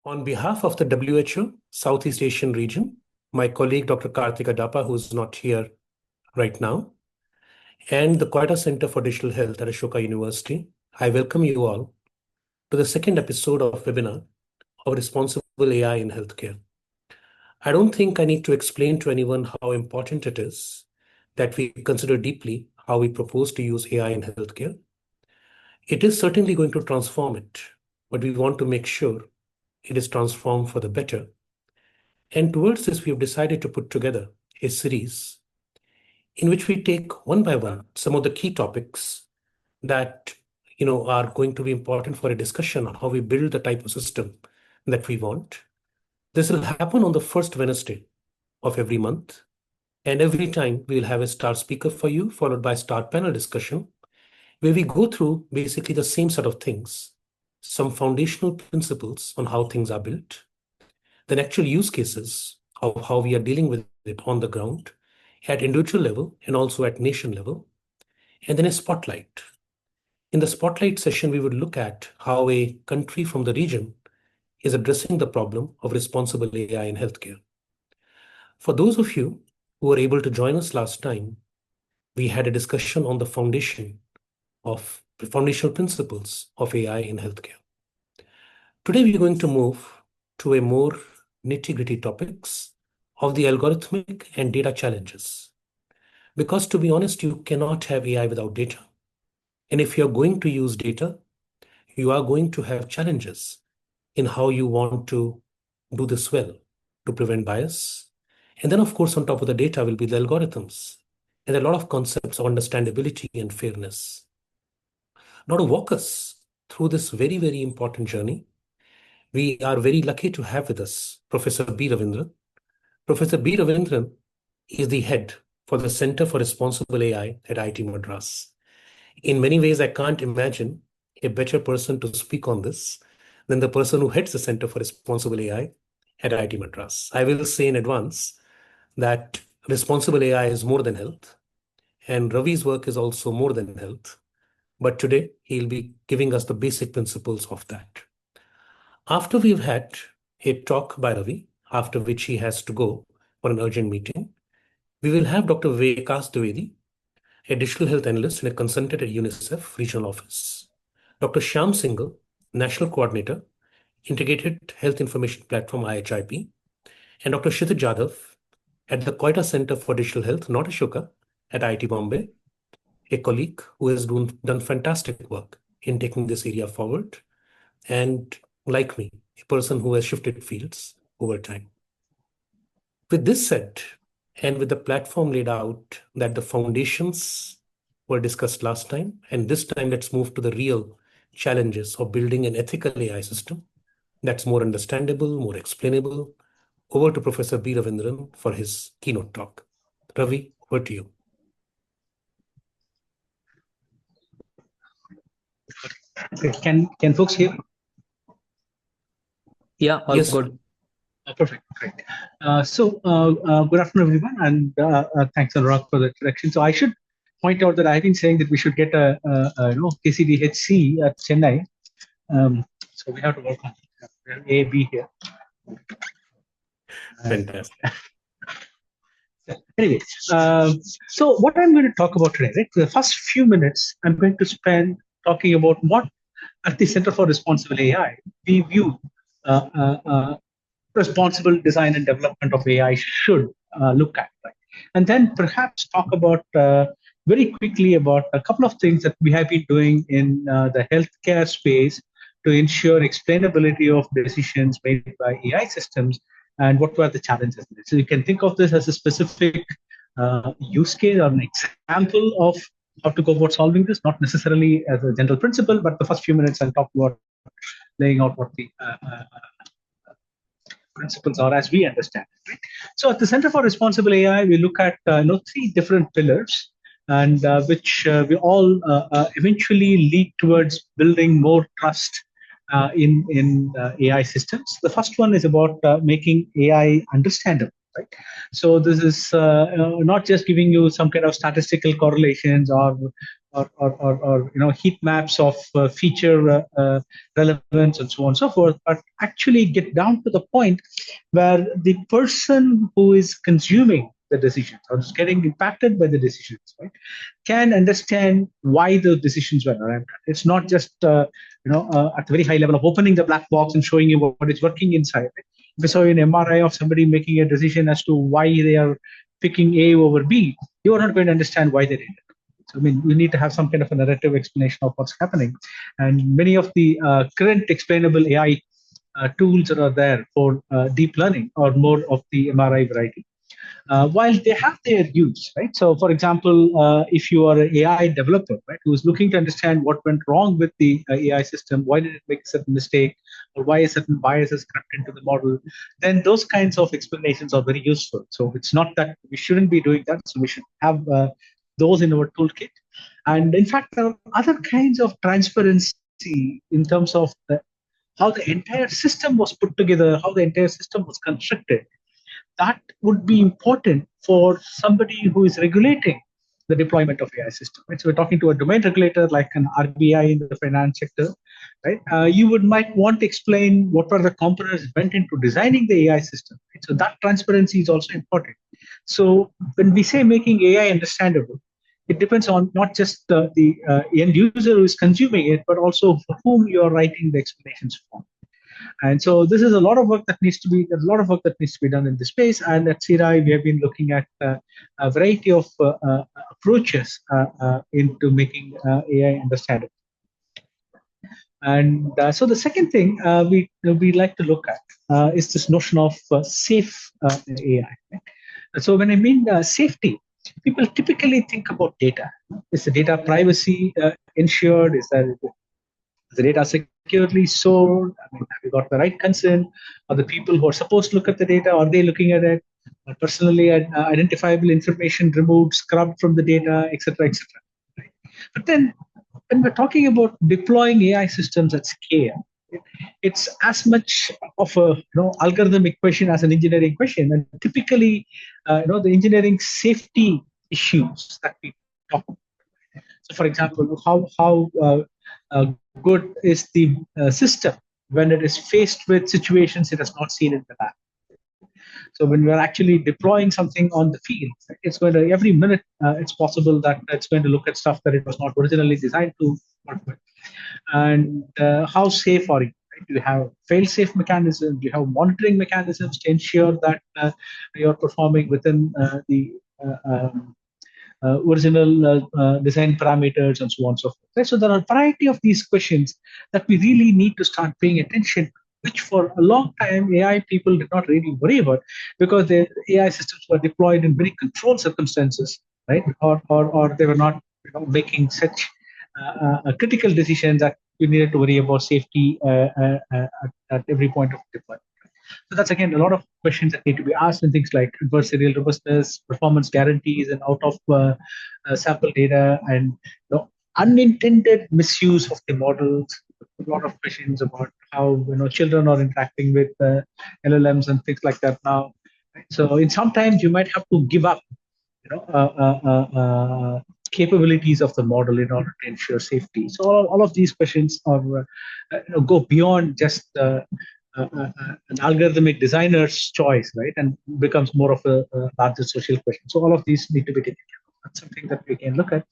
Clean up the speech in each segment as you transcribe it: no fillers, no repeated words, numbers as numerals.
On behalf of the WHO Southeast Asian region, my colleague Dr. Karthika Dapa, who is not here right now, and the Koita Centre for Digital Health at Ashoka University, I welcome you all to the second episode of webinar of Responsible AI in Healthcare. I don't think I need to explain to anyone how important it is that we consider deeply how we propose to use AI in healthcare. It is certainly going to transform it, but we want to make sure it is transformed for the better. And towards this, we have decided to put together a series in which we take one by one some of the key topics that are going to be important for a discussion on how we build the type of system that we want. This will happen on the first Wednesday of every month. And every time we will have a star speaker for you, followed by a star panel discussion, where we go through basically the same set of things, some foundational principles on how things are built, then actual use cases of how we are dealing with it on the ground at individual level and also at nation level, and then a spotlight. In the spotlight session, we would look at how a country from the region is addressing the problem of responsible AI in healthcare. For those of you who were able to join us last time, we had a discussion on the foundational principles of AI in healthcare. Today, we're going to move to a more nitty-gritty topics of the algorithmic and data challenges. Because to be honest, you cannot have AI without data. And if you're going to use data, you are going to have challenges in how you want to do this well to prevent bias. And then, of course, on top of the data will be the algorithms and a lot of concepts of understandability and fairness. Now, to walk us through this very, very important journey, we are very lucky to have with us Professor B. Ravindran. Professor B. Ravindran is the head for the Center for Responsible AI at IIT Madras. In many ways, I can't imagine a better person to speak on this than the person who heads the Center for Responsible AI at IIT Madras. I will say in advance that responsible AI is more than health, and Ravi's work is also more than health. But today, he'll be giving us the basic principles of that. After we've had a talk by Ravi, after which he has to go for an urgent meeting, we will have Dr. Vikas Dwivedi, a digital health analyst and a consultant at UNICEF Regional Office. Dr. Shyam Singhal, National Coordinator, Integrated Health Information Platform IHIP, and Dr. Kshitij Jadhav at the Koita Centre for Digital Health, not Ashoka, at IIT Bombay, a colleague who has done fantastic work in taking this area forward, and like me, a person who has shifted fields over time. With this said, and with the platform laid out that the foundations were discussed last time, and this time let's move to the real challenges of building an ethical AI system that's more understandable, more explainable. Over to Professor B. Ravindran for his keynote talk. Ravi, over to you. Can folks hear? Yeah, all yes, good. Perfect, great. Good afternoon, everyone, and thanks a lot for the introduction. So I should point out that I've been saying that we should get a KCDH-C at Chennai. So we have to work on A, B here. Fantastic. Anyway, so what I'm going to talk about today, right? For the first few minutes, I'm going to spend talking about what at the Center for Responsible AI we view responsible design and development of AI should look at, right? And then perhaps talk about very quickly about a couple of things that we have been doing in the healthcare space to ensure explainability of decisions made by AI systems and what were the challenges. So you can think of this as a specific use case or an example of how to go about solving this, not necessarily as a general principle, but the first few minutes I'll talk about laying out what the principles are as we understand it. Right? So at the Center for Responsible AI, we look at three different pillars, and which we all eventually lead towards building more trust in AI systems. The first one is about making AI understandable. Right? So this is not just giving you some kind of statistical correlations or heat maps of feature relevance and so on and so forth, but actually get down to the point where the person who is consuming the decisions or is getting impacted by the decisions, right, can understand why those decisions were arrived at. It's not just at the very high level of opening the black box and showing you what is working inside. Right? If you saw an MRI of somebody making a decision as to why they are picking A over B, you are not going to understand why they did it. So, I mean, you need to have some kind of a narrative explanation of what's happening. And many of the current explainable AI tools that are there for deep learning or more of the MRI variety. While they have their use, right? So, for example, if you are an AI developer, right, who is looking to understand what went wrong with the AI system, why did it make a certain mistake, or why a certain bias is crept into the model, then those kinds of explanations are very useful. So, it's not that we shouldn't be doing that. So, we should have those in our toolkit. And in fact, there are other kinds of transparency in terms of how the entire system was put together, how the entire system was constructed. That would be important for somebody who is regulating the deployment of AI system. Right? So we're talking to a domain regulator like an RBI in the finance sector, right? Might want to explain what are the components went into designing the AI system. Right? So that transparency is also important. So when we say making AI understandable, it depends on not just the end user who is consuming it, but also for whom you are writing the explanations for. And so this is a lot of work that needs to be, there's a lot of work that needs to be done in this space. And at CRI, we have been looking at a variety of approaches into making AI understandable. And so the second thing we like to look at is this notion of safe AI. Right? So when I mean safety, people typically think about data. Is the data privacy ensured? Is the data securely stored? I mean, have you got the right consent? Are the people who are supposed to look at the data, are they looking at it? Are personally identifiable information removed, scrubbed from the data, etc., etc. Right? But then, when we're talking about deploying AI systems at scale, it's as much of a algorithmic question as an engineering question. And typically, the engineering safety issues that we talk about. So, for example, how good is the system when it is faced with situations it has not seen in the lab. So when we're actually deploying something on the field, it's going to every minute it's possible that it's going to look at stuff that it was not originally designed to work with. And how safe are you? Right? Do you have fail-safe mechanisms? Do you have monitoring mechanisms to ensure that you're performing within the original design parameters and so on and so forth. Right? So there are a variety of these questions that we really need to start paying attention to, which for a long time AI people did not really worry about because the AI systems were deployed in very controlled circumstances, right? Or they were not making such critical decisions that you needed to worry about safety at every point of deployment. So that's again a lot of questions that need to be asked in things like adversarial robustness, performance guarantees, and out of sample data, and unintended misuse of the models. A lot of questions about how children are interacting with LLMs and things like that now. So in sometimes you might have to give up, capabilities of the model in order to ensure safety. So all of these questions are go beyond just an algorithmic designer's choice, right, and becomes more of a larger social question. So all of these need to be taken care of. That's something that we can look at.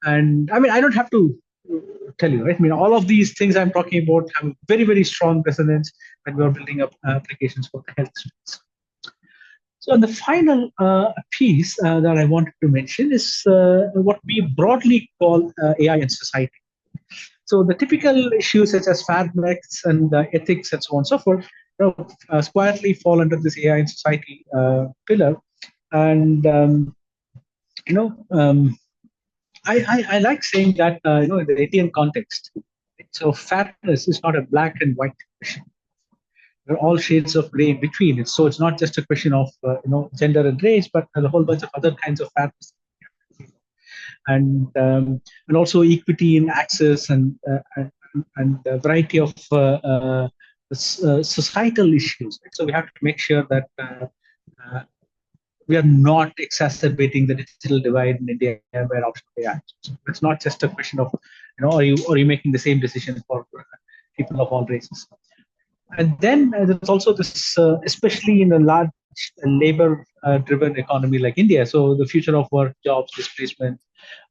And I mean, I don't have to tell you, right? I mean, all of these things I'm talking about have very, very strong resonance when we're building up applications for the health space. So the final piece that I wanted to mention is what we broadly call AI in society. So the typical issues such as fairness and ethics and so on and so forth squarely fall under this AI in society pillar. And I like saying that in the Etienne context. So fairness is not a black and white question. There are all shades of gray in between. It's not just a question of gender and race, but a whole bunch of other kinds of fairness. And also equity in access and a variety of societal issues. Right? So we have to make sure that we are not exacerbating the digital divide in India by adoption of AI. So it's not just a question of, are you making the same decision for people of all races? And then there's also this, especially in a large labor-driven economy like India. So the future of work, jobs, displacement,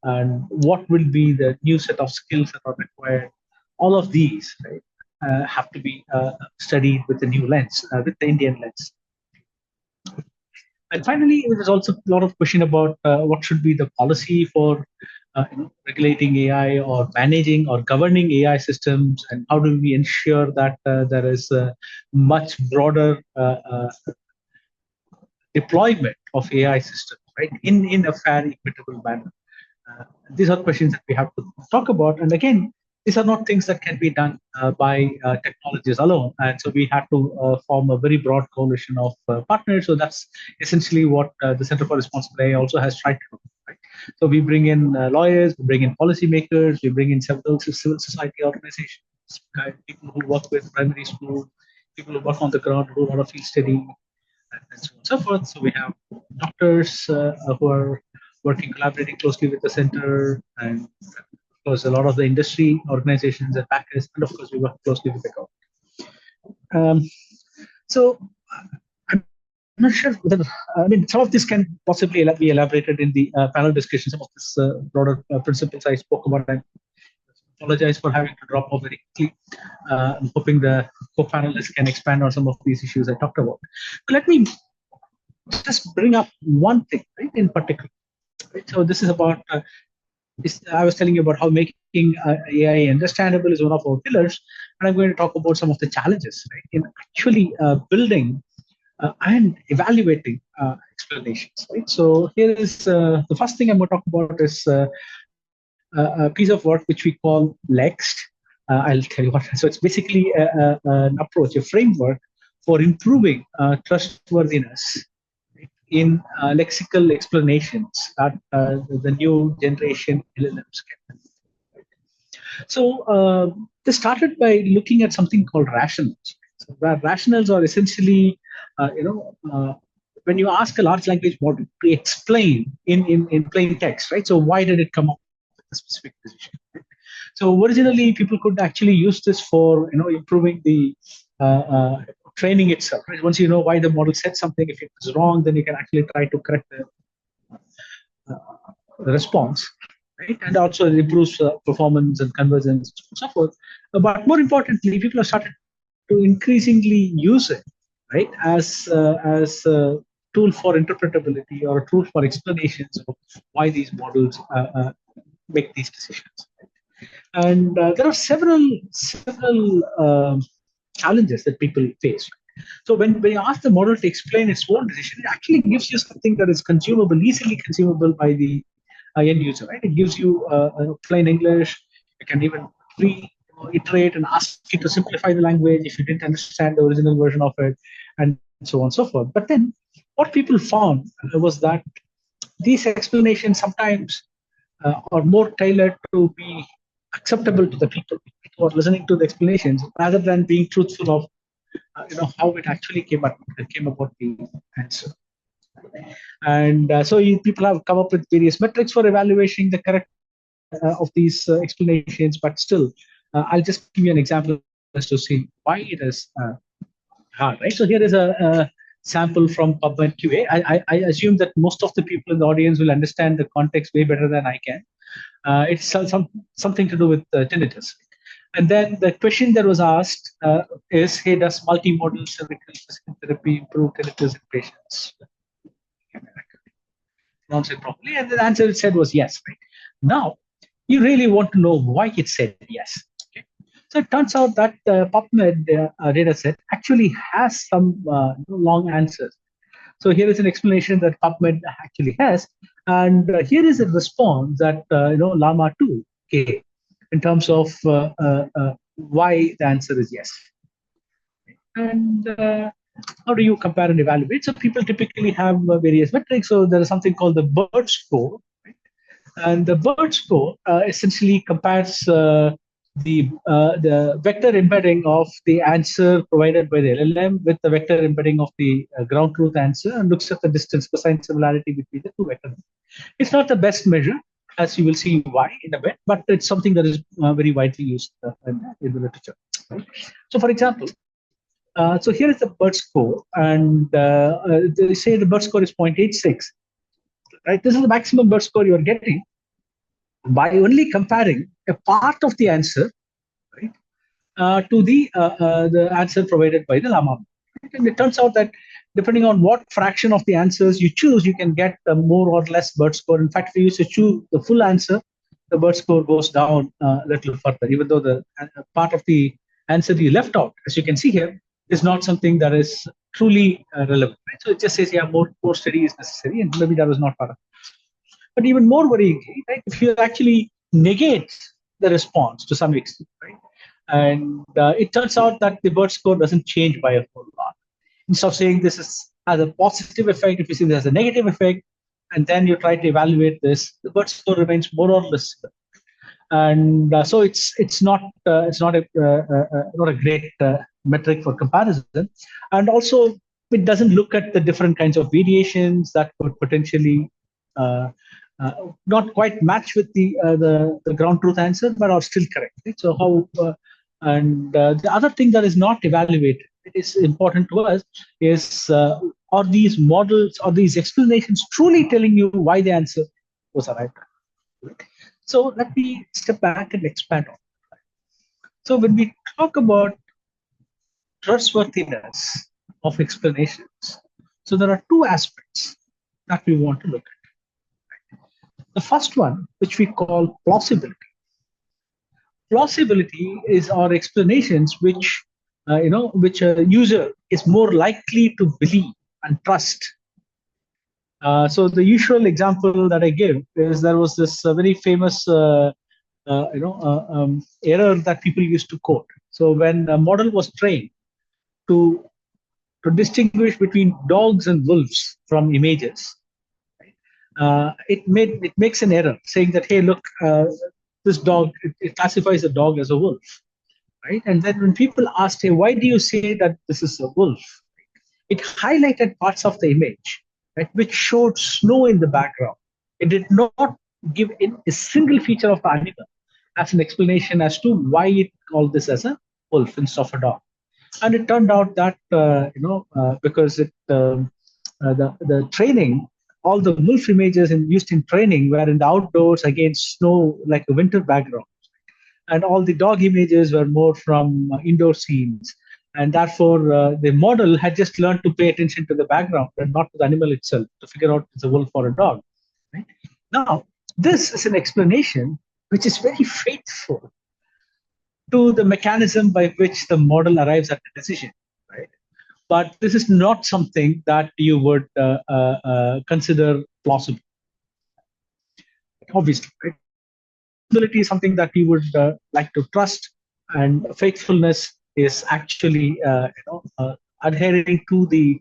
and what will be the new set of skills that are required. All of these, right, have to be studied with the new lens, with the Indian lens. And finally, there's also a lot of question about what should be the policy for regulating AI or managing or governing AI systems, and how do we ensure that there is a much broader deployment of AI systems, right, in a fair, equitable manner. These are questions that we have to talk about. And again, these are not things that can be done by technologies alone. And so we have to form a very broad coalition of partners. So that's essentially what the Center for Responsible AI also has tried to do. Right? So we bring in lawyers, we bring in policymakers, we bring in several civil society organizations, people who work with primary school, people who work on the ground, who do a lot of field study, and so on and so forth. So we have doctors who are working, collaborating closely with the center, and of course, a lot of the industry organizations and backers, and of course, we work closely with the government. So I'm not sure whether, I mean, some of this can possibly be elaborated in the panel discussion. Some of this broader principles I spoke about. I apologize for having to drop off very quickly. I'm hoping the co-panelists can expand on some of these issues I talked about. But let me just bring up one thing, right, in particular. Right? So this is about, I was telling you about how making AI understandable is one of our pillars, and I'm going to talk about some of the challenges, right, in actually building and evaluating explanations. Right? So here is the first thing I'm going to talk about is a piece of work which we call LEXT. I'll tell you what. So it's basically an approach, a framework for improving trustworthiness in lexical explanations that the new generation LLMs can. So they started by looking at something called rationals. So where rationals are essentially, when you ask a large language model to explain in plain text, right? So why did it come up with a specific decision? So originally, people could actually use this for improving the training itself. Right? Once you know why the model said something, if it was wrong, then you can actually try to correct the response. Right? And also it improves performance and convergence and so forth. But more importantly, people have started to increasingly use it, right, as a tool for interpretability or a tool for explanations of why these models make these decisions. And there are several challenges that people face. So when you ask the model to explain its own decision, it actually gives you something that is consumable, easily consumable by the end user. Right? It gives you plain English. You can even reiterate and ask it to simplify the language if you didn't understand the original version of it, and so on and so forth. But then what people found was that these explanations sometimes are more tailored to be acceptable to the people who are listening to the explanations, rather than being truthful of how it actually came about the answer. And so people have come up with various metrics for evaluating the correct of these explanations, but still, I'll just give you an example as to see why it is hard. Right. So here is a sample from PubMed QA. I assume that most of the people in the audience will understand the context way better than I can. It's something to do with tinnitus. And then the question that was asked is, hey, does multimodal cervical therapy improve tinnitus in patients? Pronounce it properly. And the answer it said was yes. Right? Now, you really want to know why it said yes. Okay? So it turns out that PubMed data set actually has some long answers. So here is an explanation that PubMed actually has. And here is a response that Llama 2 gave in terms of why the answer is yes. And how do you compare and evaluate? So people typically have various metrics. So there is something called the BERT score. Right? And the BERT score essentially compares the vector embedding of the answer provided by the LLM with the vector embedding of the ground truth answer, and looks at the distance cosine similarity between the two vectors. It's not the best measure, as you will see why in a bit, but it's something that is very widely used in the literature. Right? So, for example, so here is the BERT score, and they say the BERT score is 0.86. Right? This is the maximum BERT score you are getting by only comparing a part of the answer, right, to the answer provided by the llama. Right? And it turns out that depending on what fraction of the answers you choose, you can get a more or less BERT score. In fact, if you choose the full answer, the BERT score goes down a little further, even though the part of the answer you left out, as you can see here, is not something that is truly relevant. Right? So it just says, yeah, more study is necessary, and maybe that was not part of it. But even more worryingly, right, if you actually negate the response to some extent, right, and it turns out that the BERT score doesn't change by a whole lot. Instead of saying this has a positive effect, if you see this has a negative effect, and then you try to evaluate this, the BERT score remains more or less similar. And so it's not not a great metric for comparison, and also it doesn't look at the different kinds of variations that could potentially not quite match with the ground truth answer, but are still correct. Right? So how and the other thing that is not evaluated, it is important to us, is are these models or these explanations truly telling you why the answer was arrived at? Right? So let me step back and expand on that. So when we talk about trustworthiness of explanations, so there are two aspects that we want to look at. The first one, which we call plausibility. Plausibility is our explanations which which a user is more likely to believe and trust. So the usual example that I give is there was this very famous error that people used to quote. So when a model was trained to distinguish between dogs and wolves from images, it makes an error saying that, hey, look, this dog, it classifies a dog as a wolf, right? And then when people asked, hey, why do you say that this is a wolf? It highlighted parts of the image, right, which showed snow in the background. It did not give in a single feature of the animal as an explanation as to why it called this as a wolf instead of a dog. And it turned out that because the training, all the wolf images used in training were in the outdoors against snow, like a winter background, and all the dog images were more from indoor scenes. And therefore, the model had just learned to pay attention to the background and not to the animal itself to figure out if it's a wolf or a dog. Right? Now, this is an explanation which is very faithful to the mechanism by which the model arrives at the decision. Right? But this is not something that you would consider plausible. Obviously, right? Plausibility is something that you would like to trust, and faithfulness is actually adhering to the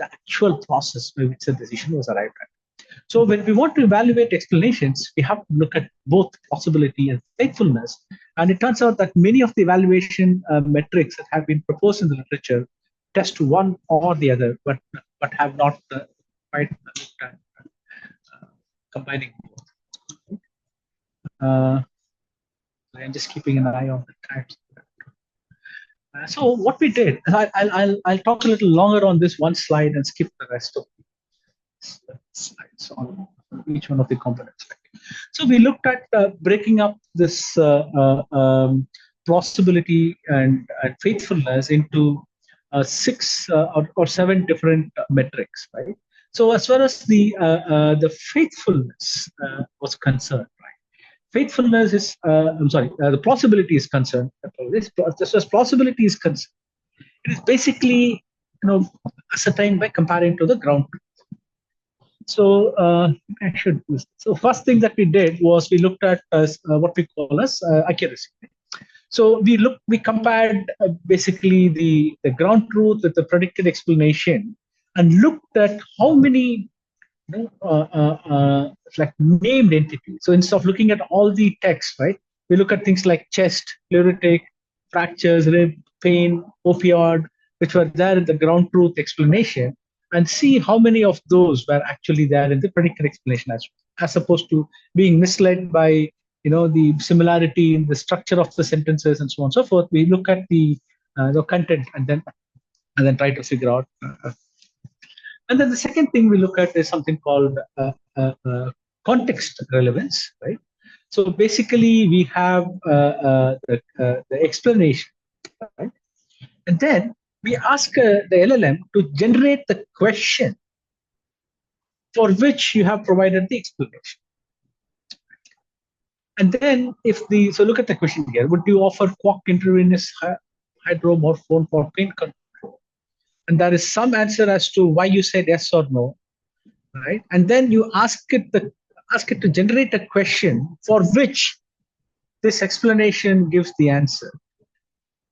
actual process by which the decision was arrived at. So when we want to evaluate explanations, we have to look at both plausibility and faithfulness. And it turns out that many of the evaluation metrics that have been proposed in the literature test one or the other, but have not quite looked at combining both. I'm just keeping an eye on the time. So what we did, I'll talk a little longer on this one slide and skip the rest of the slides on each one of the components. So we looked at breaking up this plausibility and faithfulness into 6 or 7 different metrics, right? So as far as the faithfulness was concerned, faithfulness is, the plausibility is concerned. Just as plausibility is concerned, it is basically, ascertained by comparing to the ground truth. So So first thing that we did was we looked at what we call as accuracy. So we compared basically the ground truth with the predicted explanation, and looked at how many like named entities. So instead of looking at all the text, right, We look at things like chest, pleuritic, fractures, rib, pain, opioid, which were there in the ground truth explanation, and see how many of those were actually there in the predicted explanation as opposed to being misled by the similarity in the structure of the sentences and so on and so forth. We look at the content and then try to figure out. And then the second thing we look at is something called context relevance, right? So basically, we have the explanation, right? And then we ask the LLM to generate the question for which you have provided the explanation. And then so look at the question here. Would you offer quark intravenous hydromorphone for pain control? And there is some answer as to why you said yes or no, right? And then you ask it to generate a question for which this explanation gives the answer.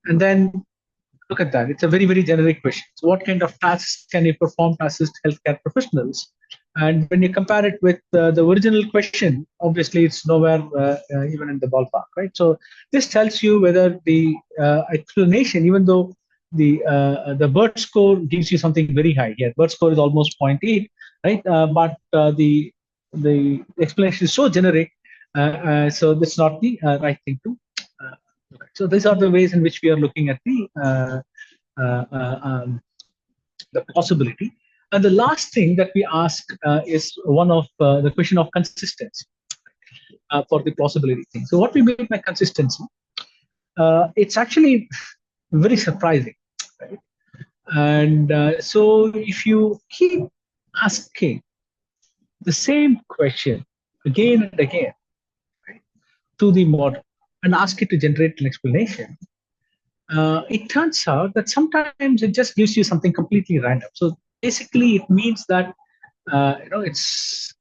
And then look at that. It's a very, very generic question. So what kind of tasks can you perform to assist healthcare professionals? And when you compare it with the original question, obviously it's nowhere even in the ballpark, right? So this tells you whether the explanation, even though the BERT score gives you something very high here. BERT score is almost 0.8, right? But the explanation is so generic, so that's not the right thing to look at. So these are the ways in which we are looking at the possibility. And the last thing that we ask is one of the question of consistency for the plausibility thing. So what we mean by consistency, it's actually very surprising, right? And so if you keep asking the same question again and again, right, to the model and ask it to generate an explanation, it turns out that sometimes it just gives you something completely random. So basically, it means that it's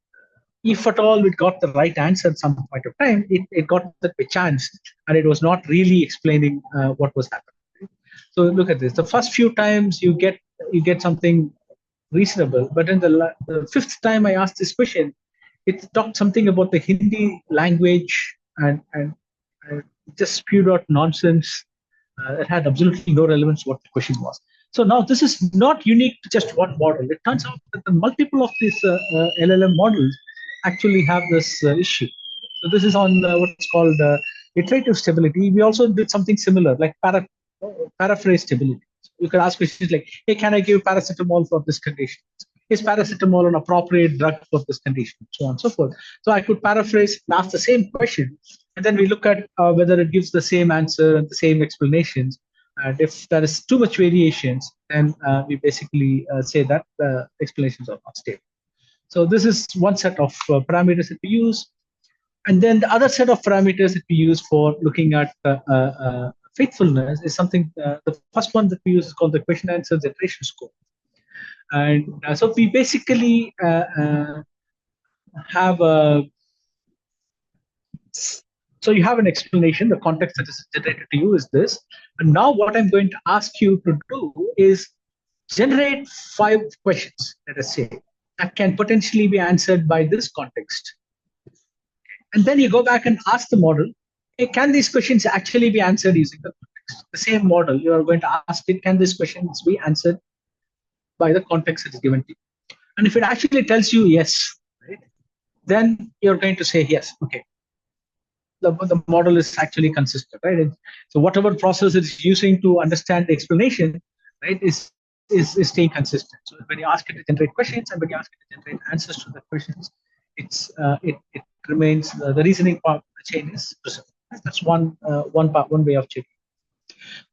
if at all it got the right answer at some point of time, it got that by chance, and it was not really explaining what was happening. So look at this. The first few times you get something reasonable, but in the fifth time I asked this question, it talked something about the Hindi language and just spewed out nonsense that had absolutely no relevance to what the question was. So now this is not unique to just one model. It turns out that the multiple of these LLM models actually have this issue. So this is on what's called iterative stability. We also did something similar, like paraphrase stability. You can ask questions like, hey, can I give paracetamol for this condition? Is paracetamol an appropriate drug for this condition? So on and so forth. So I could paraphrase and ask the same question, and then we look at whether it gives the same answer and the same explanations. And if there is too much variations, then we basically say that the explanations are not stable. So this is one set of parameters that we use. And then the other set of parameters that we use for looking at faithfulness is something, the first one that we use is called the question answer generation score. And so we basically have so you have an explanation. The context that is generated to you is this. And now what I'm going to ask you to do is generate 5 questions, let us say, that can potentially be answered by this context. And then you go back and ask the model, hey, can these questions actually be answered using the context? The same model, you are going to ask it, can these questions be answered by the context that is given to you? And if it actually tells you yes, right, then you're going to say yes, okay. The model is actually consistent, right? And so whatever process it's using to understand the explanation, right, is staying consistent. So when you ask it to generate questions and when you ask it to generate answers to the questions, it remains the reasoning part of the chain is preserved. That's one way of checking.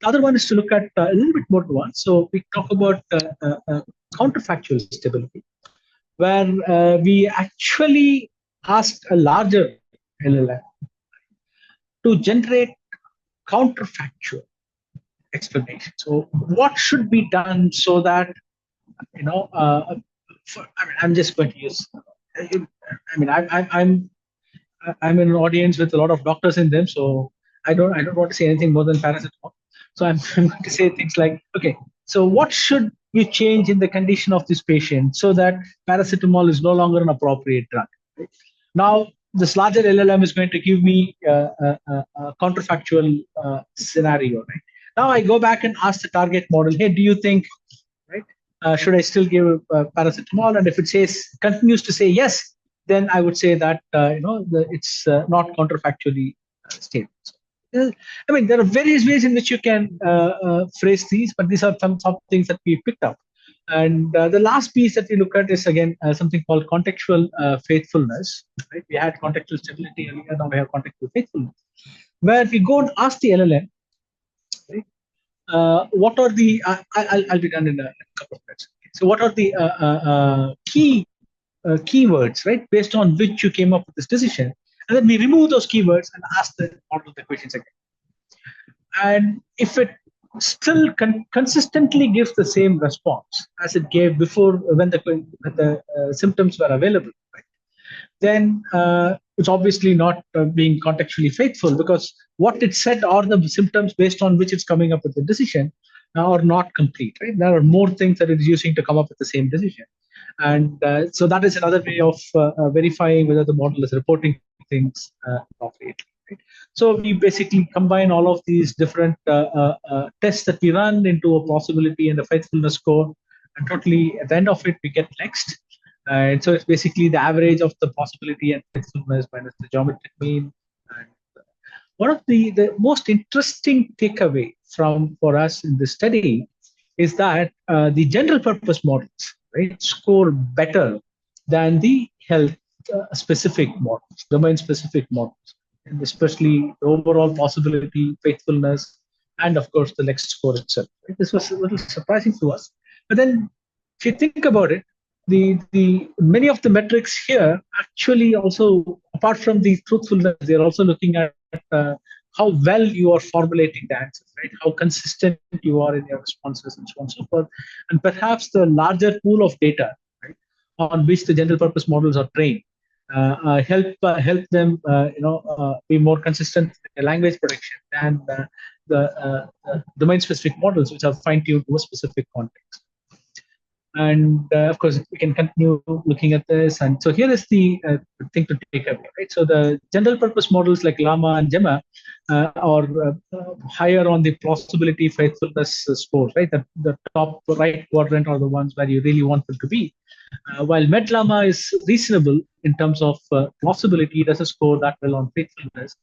The other one is to look at a little bit more nuance. So we talk about counterfactual stability, where we actually asked a larger LLM to generate counterfactual explanation. So what should be done so that, I'm just going to use, I'm in an audience with a lot of doctors in them, so I don't want to say anything more than paracetamol. So I'm going to say things like, okay, so what should you change in the condition of this patient so that paracetamol is no longer an appropriate drug? Right? Now, this larger LLM is going to give me a counterfactual scenario, right? Now I go back and ask the target model, hey, do you think, right? Should I still give paracetamol? And if it says continues to say yes, then I would say that it's not counterfactually stable. So, I mean, there are various ways in which you can phrase these, but these are some things that we picked up. And the last piece that we look at is again something called contextual faithfulness. Right? We had contextual stability earlier, now we have contextual faithfulness, where we go and ask the LLM, right? What are the I'll be done in a couple of minutes. So what are the keywords, right, based on which you came up with this decision, and then we remove those keywords and ask the model the questions again. And if it still consistently gives the same response as it gave before when the symptoms were available, right, then it's obviously not being contextually faithful, because what it said are the symptoms based on which it's coming up with the decision are not complete. Right? There are more things that it's using to come up with the same decision. And so that is another way of verifying whether the model is reporting things appropriately. Right? So we basically combine all of these different tests that we run into a possibility and a faithfulness score, and totally at the end of it, we get next. And so it's basically the average of the possibility and faithfulness minus the geometric mean. And one of the most interesting takeaway for us in this study is that the general purpose models, right, score better than the health specific models, domain specific models, and especially the overall possibility, faithfulness, and of course the next score itself. Right? This was a little surprising to us. But then if you think about it, the many of the metrics here actually also, apart from the truthfulness, they're also looking at how well you are formulating the answers, right? How consistent you are in your responses, and so on and so forth. And perhaps the larger pool of data, right, on which the general purpose models are trained, help them be more consistent in language prediction than the domain specific models, which are fine tuned to a specific context. And of course, we can continue looking at this. And so here is the thing to take away, right? So the general purpose models like Llama and Gemma are higher on the plausibility faithfulness scores, right? The top right quadrant are the ones where you really want them to be. While MedLlama is reasonable in terms of plausibility, it doesn't score that well on faithfulness.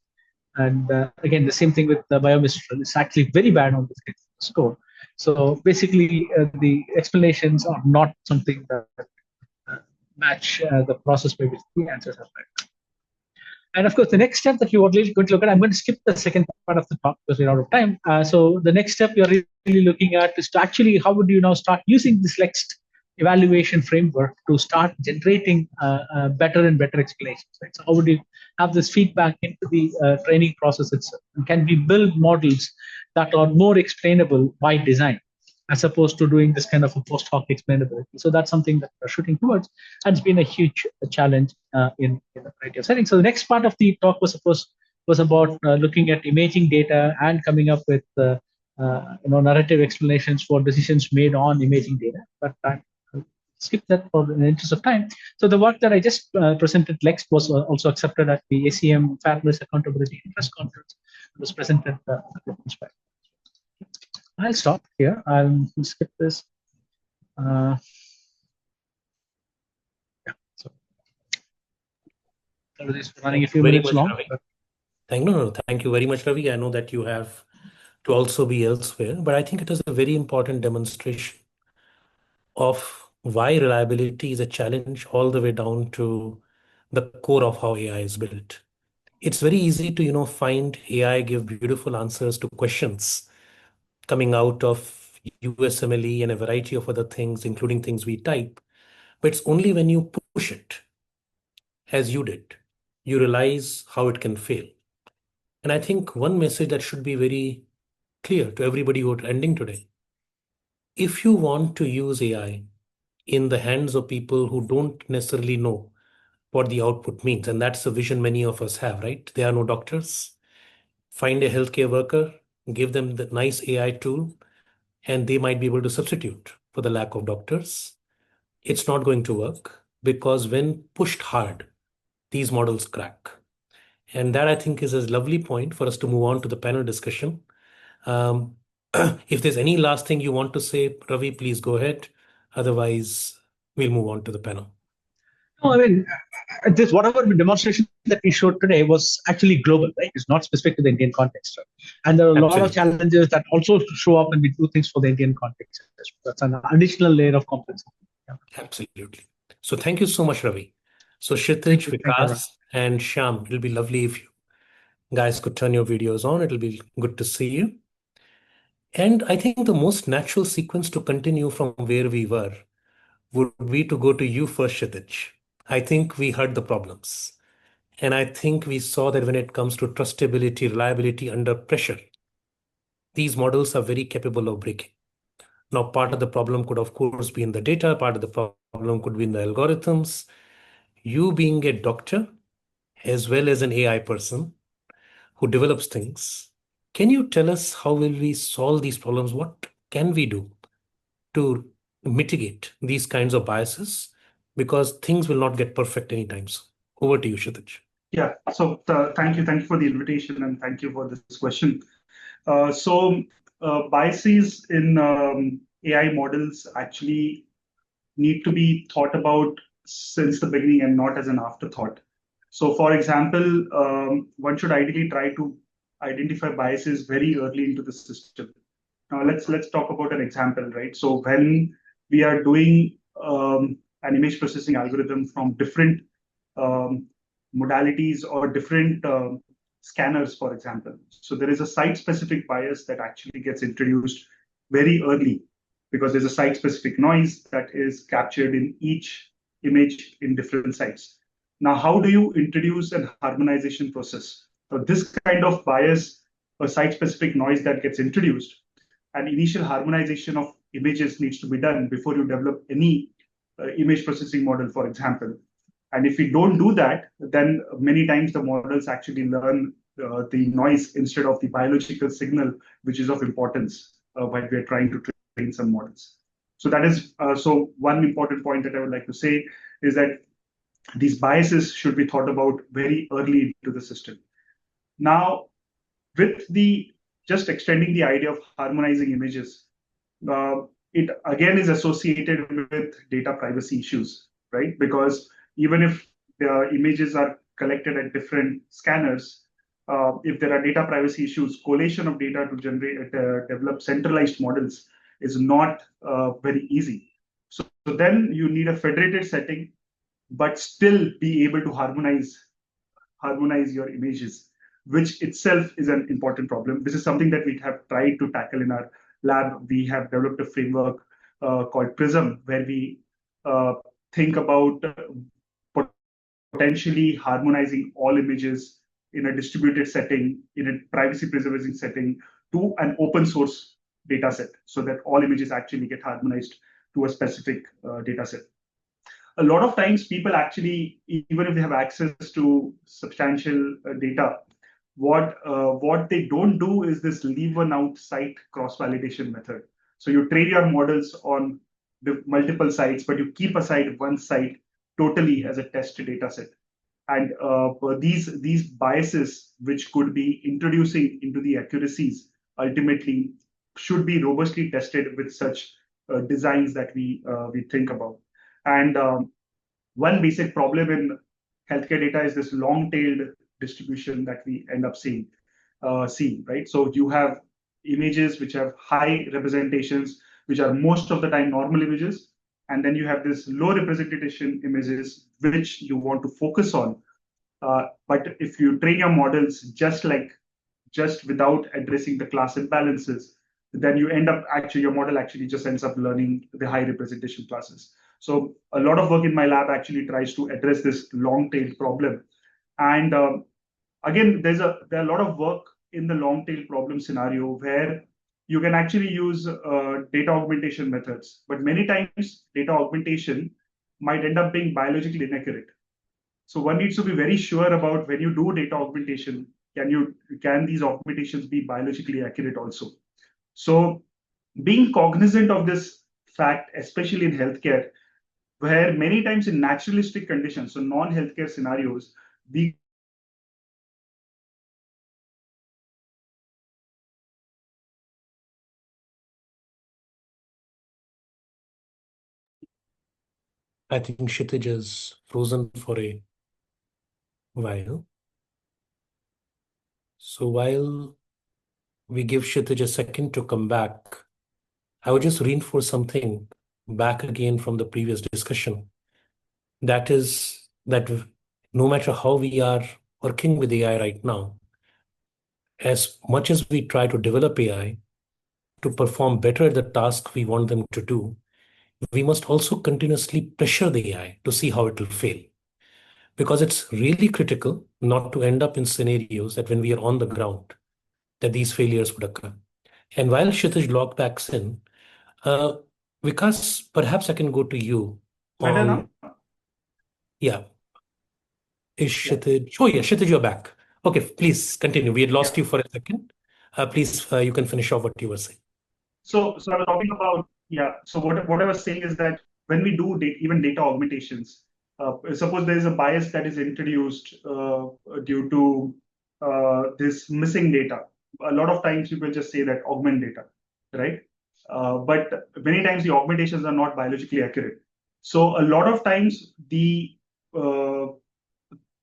And again, the same thing with the Biomistral. It's actually very bad on the faithfulness score. So basically, the explanations are not something that match the process by which the answers are right. And of course, the next step that you are really going to look at, I'm going to skip the second part of the talk because we're out of time. So the next step you're really looking at is to actually, how would you now start using this next evaluation framework to start generating better and better explanations, right? So how would you have this feedback into the training process itself? And can we build models that are more explainable by design, as opposed to doing this kind of a post hoc explainability? So that's something that we're shooting towards, and it's been a huge challenge in a variety of settings. So the next part of the talk was about looking at imaging data and coming up with narrative explanations for decisions made on imaging data. But skip that for the interest of time. So the work that I just presented next was also accepted at the ACM Fairness, Accountability, and Trust Conference. It was presented a couple of months back. I'll stop here. I'll skip this. Yeah. So this is running a few minutes long. Thank you very much, Ravi. I know that you have to also be elsewhere, but I think it is a very important demonstration of why reliability is a challenge all the way down to the core of how AI is built. It's very easy to, find AI give beautiful answers to questions coming out of USMLE and a variety of other things, including things we type. But it's only when you push it, as you did, you realize how it can fail. And I think one message that should be very clear to everybody who are ending today, if you want to use AI in the hands of people who don't necessarily know what the output means, and that's the vision many of us have, right? There are no doctors. Find a healthcare worker, give them the nice AI tool, and they might be able to substitute for the lack of doctors. It's not going to work, because when pushed hard, these models crack. And that, I think, is a lovely point for us to move on to the panel discussion. Um, if there's any last thing you want to say, Ravi, please go ahead. Otherwise, we'll move on to the panel. No, I mean, this whatever demonstration that we showed today was actually global, right? It's not specific to the Indian context, right? And there are a lot of Absolutely. challenges that also show up when we do things for the Indian context. That's an additional layer of complexity. Yeah. Absolutely. So thank you so much, Ravi. So Thank Kshitij, you. Thank you. Vikas, and Shyam, it'll be lovely if you guys could turn your videos on. It'll be good to see you. And I think the most natural sequence to continue from where we were would be to go to you first, Kshitij. I think we heard the problems. And I think we saw that when it comes to trustability, reliability under pressure, these models are very capable of breaking. Now, part of the problem could, of course, be in the data, part of the problem could be in the algorithms. You being a doctor, as well as an AI person who develops things, can you tell us how will we solve these problems? What can we do to mitigate these kinds of biases? Because things will not get perfect anytime soon. Over to you, Kshitij. Yeah, so thank you for the invitation and thank you for this question. Biases in AI models actually need to be thought about since the beginning and not as an afterthought. So, for example, one should ideally try to identify biases very early into the system. Now, let's talk about an example, right? So, when we are doing an image processing algorithm from different um, modalities or different scanners, for example. So there is a site-specific bias that actually gets introduced very early because there's a site-specific noise that is captured in each image in different sites. Now, how do you introduce an harmonization process? So this kind of bias or site-specific noise that gets introduced, an initial harmonization of images needs to be done before you develop any image processing model, for example. And if we don't do that, then many times the models actually learn the noise instead of the biological signal, which is of importance while we're trying to train some models. So that is so one important point that I would like to say is that these biases should be thought about very early into the system. Now, with the just extending the idea of harmonizing images, it again is associated with data privacy issues, right? Because even if the images are collected at different scanners, if there are data privacy issues, collation of data to generate develop centralized models is not very easy. So then you need a federated setting, but still be able to harmonize your images, which itself is an important problem. This is something that we have tried to tackle in our lab. We have developed a framework called Prism, where we think about potentially harmonizing all images in a distributed setting, in a privacy preserving setting, to an open source data set, so that all images actually get harmonized to a specific data set. A lot of times people actually, even if they have access to substantial data, what they don't do is this leave one out site cross validation method. So you train your models on the multiple sites, but you keep aside one site totally as a test data set. And these biases, which could be introducing into the accuracies, ultimately should be robustly tested with such designs that we think about. And one basic problem in healthcare data is this long-tailed distribution that we end up seeing, right? So you have images which have high representations, which are most of the time normal images, and then you have this low representation images which you want to focus on. But if you train your models just without addressing the class imbalances, then you end up actually your model actually just ends up learning the high representation classes. So a lot of work in my lab actually tries to address this long tail problem. And again, there are a lot of work in the long tail problem scenario where you can actually use data augmentation methods, but many times data augmentation might end up being biologically inaccurate. So one needs to be very sure about when you do data augmentation, can these augmentations be biologically accurate also? So being cognizant of this fact, especially in healthcare, where many times in naturalistic conditions, so non-healthcare scenarios, we I think Kshitij is frozen for a while. So while we give Kshitij a second to come back, I would just reinforce something back again from the previous discussion. That is that no matter how we are working with AI right now, as much as we try to develop AI to perform better at the task we want them to do, we must also continuously pressure the AI to see how it will fail. Because it's really critical not to end up in scenarios that when we are on the ground, that these failures would occur. And while Kshitij log backs in, Vikas, perhaps I can go to you better on, now. yeah, is Yeah. Kshitij, oh yeah, Kshitij, you're back. Okay, please continue. We had lost Yeah. you for a second. Please, you can finish off what you were saying. So I was talking about, yeah. So what I was saying is that when we do even data augmentations, suppose there is a bias that is introduced due to this missing data. A lot of times people just say that augment data, right? But many times the augmentations are not biologically accurate. So a lot of times uh,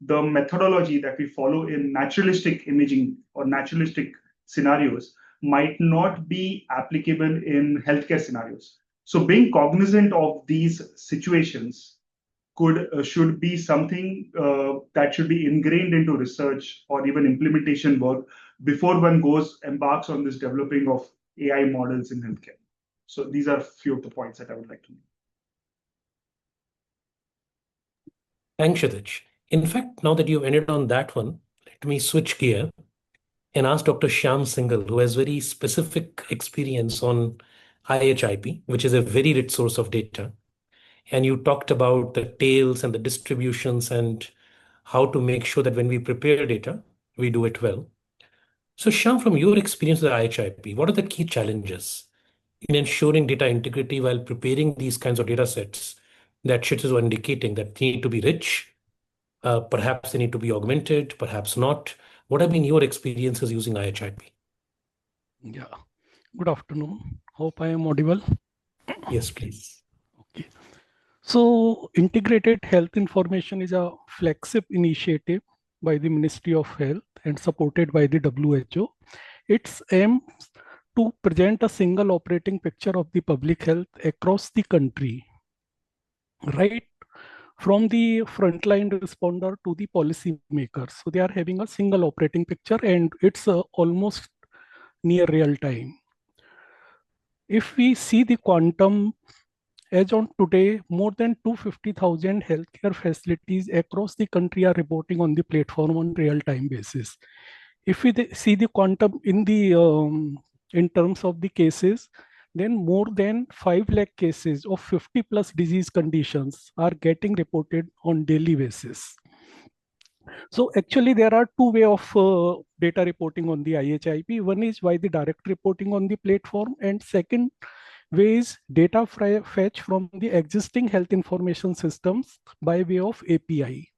the methodology that we follow in naturalistic imaging or naturalistic scenarios might not be applicable in healthcare scenarios. So being cognizant of these situations should be something that should be ingrained into research or even implementation work before one embarks on this developing of AI models in healthcare. So these are a few of the points that I would like to make. Thanks, Kshitij. In fact, now that you've ended on that one, let me switch gear and ask Dr. Shyam Singhal, who has very specific experience on IHIP, which is a very rich source of data. And you talked about the tails and the distributions and how to make sure that when we prepare data, we do it well. So, Shyam, from your experience with IHIP, what are the key challenges in ensuring data integrity while preparing these kinds of data sets that Kshitij was indicating that need to be rich? Perhaps they need to be augmented, perhaps not. What have been your experiences using IHIP? Yeah, good afternoon. Hope I am audible. Yes, please. Okay. So, integrated health information is a flagship initiative by the Ministry of Health and supported by the WHO. Its aim to present a single operating picture of the public health across the country, right from the frontline responder to the policy makers. So they are having a single operating picture and it's almost near real time. If we see the quantum, as on today, more than 250,000 healthcare facilities across the country are reporting on the platform on real-time basis. If we see the quantum in terms of the cases, then more than 5 lakh cases of 50 plus disease conditions are getting reported on daily basis. So actually there are two ways of data reporting on the IHIP. One is by the direct reporting on the platform, and second way is data fetch from the existing health information systems by way of API.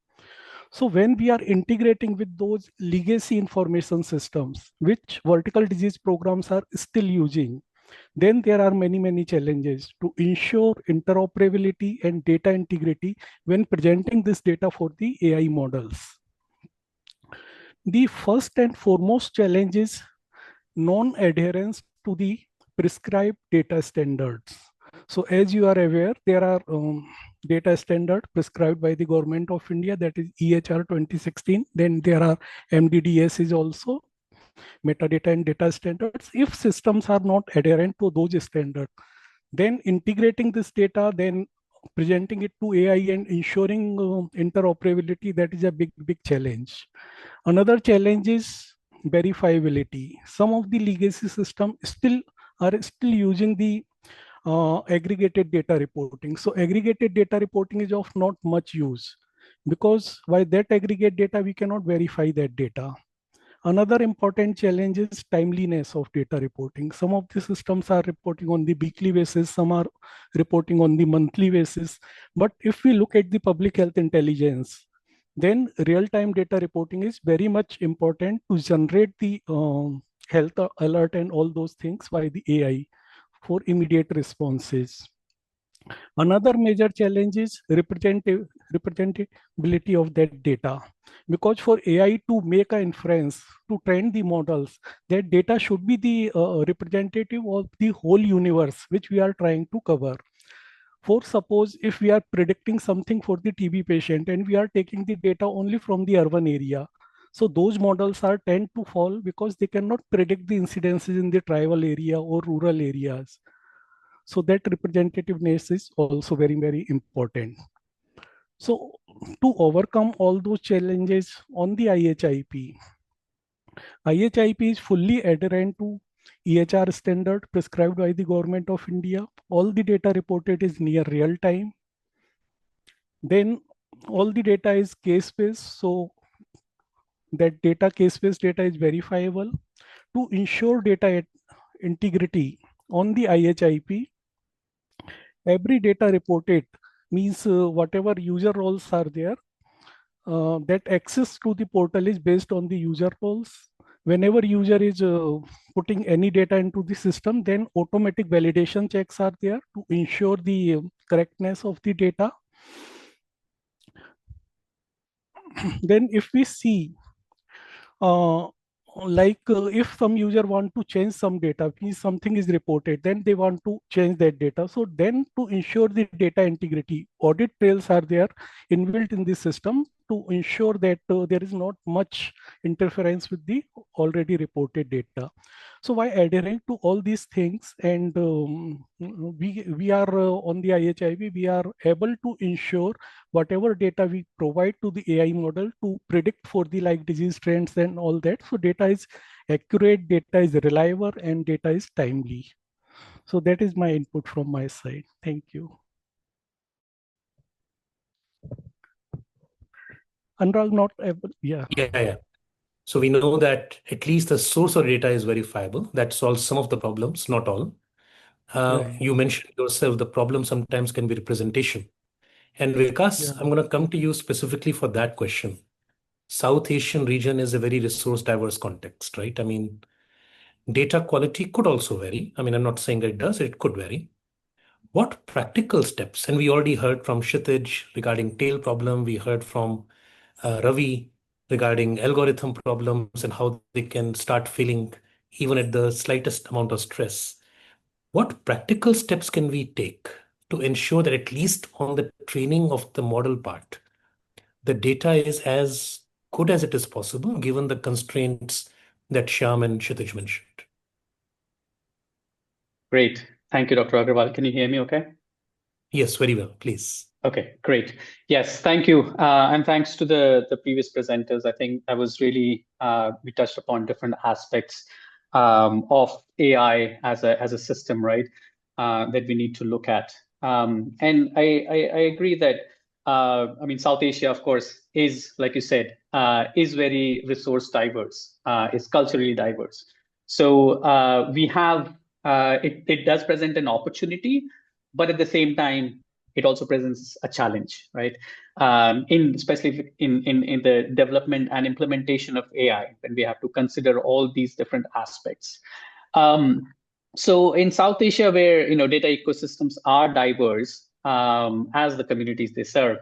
So when we are integrating with those legacy information systems, which vertical disease programs are still using, then there are many challenges to ensure interoperability and data integrity when presenting this data for the AI models. The first and foremost challenge is non-adherence to the prescribed data standards. So as you are aware, there are data standard prescribed by the government of India, that is EHR 2016. Then there are MDDS is also metadata and data standards. If systems are not adherent to those standards, then integrating this data, then presenting it to AI and ensuring interoperability, that is a big challenge. Another challenge is verifiability. Some of the legacy systems are still using the aggregated data reporting. So aggregated data reporting is of not much use, because by that aggregate data, we cannot verify that data. Another important challenge is timeliness of data reporting. Some of the systems are reporting on the weekly basis, some are reporting on the monthly basis. But if we look at the public health intelligence, Then real-time data reporting is very much important to generate the health alert and all those things by the AI for immediate responses. Another major challenge is representability of that data. Because for AI to make an inference, to train the models, that data should be the representative of the whole universe, which we are trying to cover. For suppose if we are predicting something for the TB patient and we are taking the data only from the urban area, so those models are tend to fall because they cannot predict the incidences in the tribal area or rural areas. So that representativeness is also very, very important. So to overcome all those challenges on the IHIP is fully adherent to EHR standard prescribed by the government of India. All the data reported is near real time. Then all the data is case-based. So that case-based data is verifiable. To ensure data integrity on the IHIP, every data reported means whatever user roles are there, that access to the portal is based on the user roles. Whenever user is putting any data into the system, then automatic validation checks are there to ensure the correctness of the data. Then if we see, if some user want to change some data, means something is reported, then they want to change that data. So then to ensure the data integrity, audit trails are there inbuilt in the system to ensure that there is not much interference with the already reported data. So by adhering to all these things, and we are on the IHIV, we are able to ensure whatever data we provide to the AI model to predict for the like disease trends and all that. So data is accurate, data is reliable, and data is timely. So that is my input from my side. Thank you. Anurag, not able, yeah. Yeah. So we know that at least the source of data is verifiable. That solves some of the problems, not all. Right. You mentioned yourself the problem sometimes can be representation. And Vikas, Yeah. I'm going to come to you specifically for that question. South Asian region is a very resource diverse context, right? I mean, data quality could also vary. I mean, I'm not saying that it does, it could vary. What practical steps, and we already heard from Kshitij regarding tail problem, we heard from Ravi regarding algorithm problems and how they can start failing even at the slightest amount of stress. What practical steps can we take to ensure that at least on the training of the model part, the data is as good as it is possible given the constraints that Shyam and Kshitij mentioned? Great. Thank you, Dr. Agarwal. Can you hear me okay? Yes, very well, please. Okay, great. Yes, thank you. And thanks to the previous presenters. I think that was really, we touched upon different aspects of AI as a system, right, that we need to look at. And I agree that, I mean, South Asia, of course, is, like you said, is very resource diverse, is culturally diverse. So we have, it does present an opportunity, but at the same time, it also presents a challenge, right? Especially in the development and implementation of AI, when we have to consider all these different aspects. So in South Asia, where data ecosystems are diverse as the communities they serve,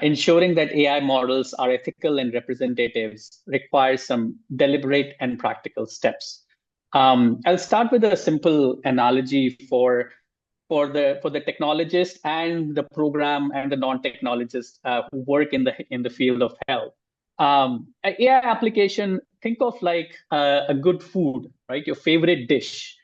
ensuring that AI models are ethical and representatives requires some deliberate and practical steps. I'll start with a simple analogy for the technologist and the program and the non-technologist who work in the field of health. An AI application, think of like a good food, right? Your favorite dish.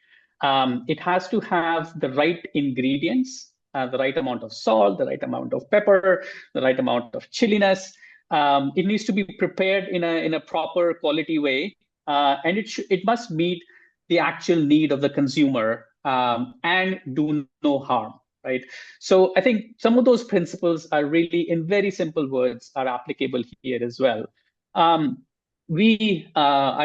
It has to have the right ingredients, the right amount of salt, the right amount of pepper, the right amount of chilliness. It needs to be prepared in a proper quality way, and it must meet the actual need of the consumer and do no harm, right? So I think some of those principles are really, in very simple words, are applicable here as well. I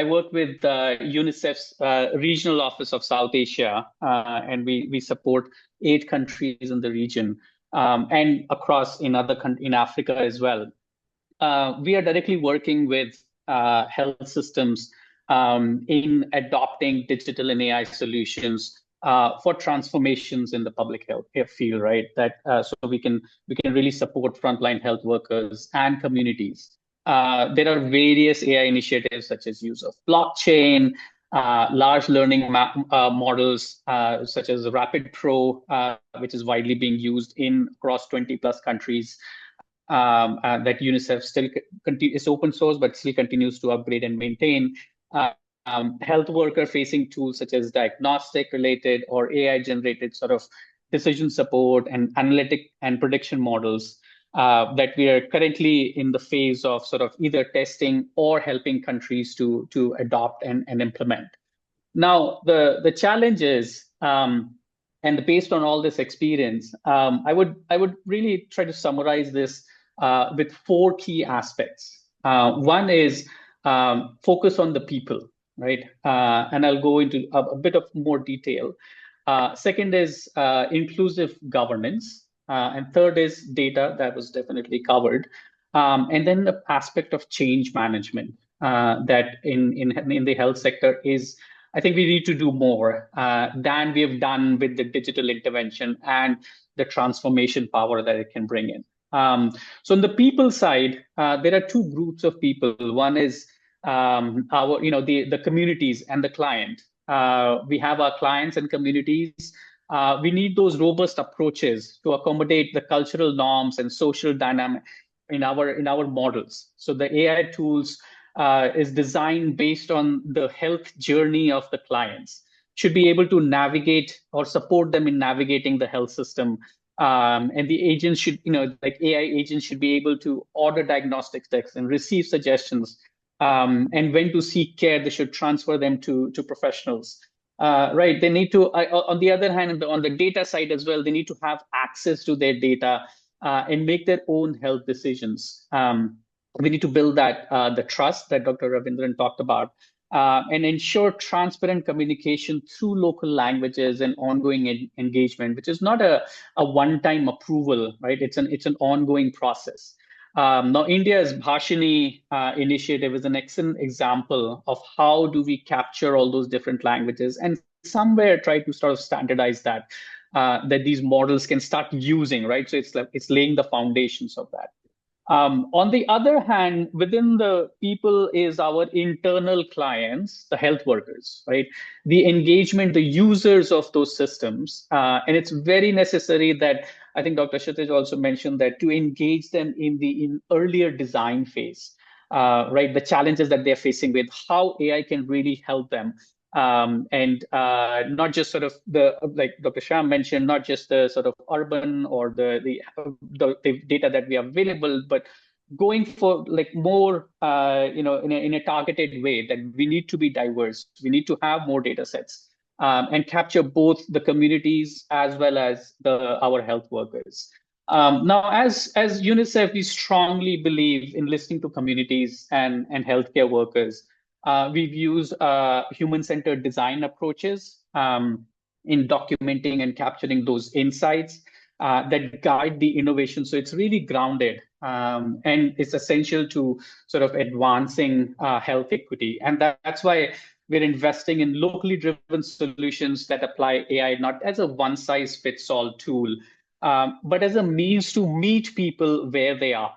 work with UNICEF's regional office of South Asia, and we support 8 countries in the region and across in Africa as well. we are directly working with health systems in adopting digital and AI solutions for transformations in the public health field, right? That so we can really support frontline health workers and communities. There are various AI initiatives such as use of blockchain, large learning models such as Rapid Pro, which is widely being used in across 20 plus countries. That UNICEF still is open source, but still continues to upgrade and maintain. Health worker facing tools such as diagnostic related or AI generated sort of decision support and analytic and prediction models that we are currently in the phase of sort of either testing or helping countries to adopt and implement. Now, the challenge is, and based on all this experience, I would really try to summarize this with 4 key aspects. One is focus on the people, right? And I'll go into a bit of more detail. Second is inclusive governance. And third is data, that was definitely covered. And then the aspect of change management that in the health sector is, I think we need to do more than we have done with the digital intervention and the transformation power that it can bring in. So on the people side, there are 2 groups of people. One is our, the communities and the client. We have our clients and communities. We need those robust approaches to accommodate the cultural norms and social dynamic in our models. So the AI tools is designed based on the health journey of the clients, should be able to navigate or support them in navigating the health system. And the agents should, like AI agents should be able to order diagnostic tests and receive suggestions. And when to seek care, they should transfer them to professionals. Right, they need to, on the other hand, on the data side as well, they need to have access to their data and make their own health decisions. We need to build that the trust that Dr. Ravindran talked about, and ensure transparent communication through local languages and ongoing engagement, which is not a one-time approval, right? It's an ongoing process. Now, India's Bhashini initiative is an excellent example of how do we capture all those different languages and somewhere try to sort of standardize that these models can start using, right? So it's laying the foundations of that. On the other hand, within the people is our internal clients, the health workers, right? The engagement, the users of those systems. And it's very necessary that, I think Dr. Kshitij also mentioned that, to engage them in earlier design phase, right? The challenges that they're facing with, how AI can really help them. And not just sort of like Dr. Shah mentioned, not just the sort of urban or the data that we have available, but going for like more, in a targeted way, that we need to be diverse. We need to have more data sets and capture both the communities as well as our health workers. Now, as UNICEF, we strongly believe in listening to communities and healthcare workers. We've used human-centered design approaches in documenting and capturing those insights that guide the innovation. So it's really grounded and it's essential to sort of advancing health equity. And that's why we're investing in locally driven solutions that apply AI not as a one-size-fits-all tool, but as a means to meet people where they are.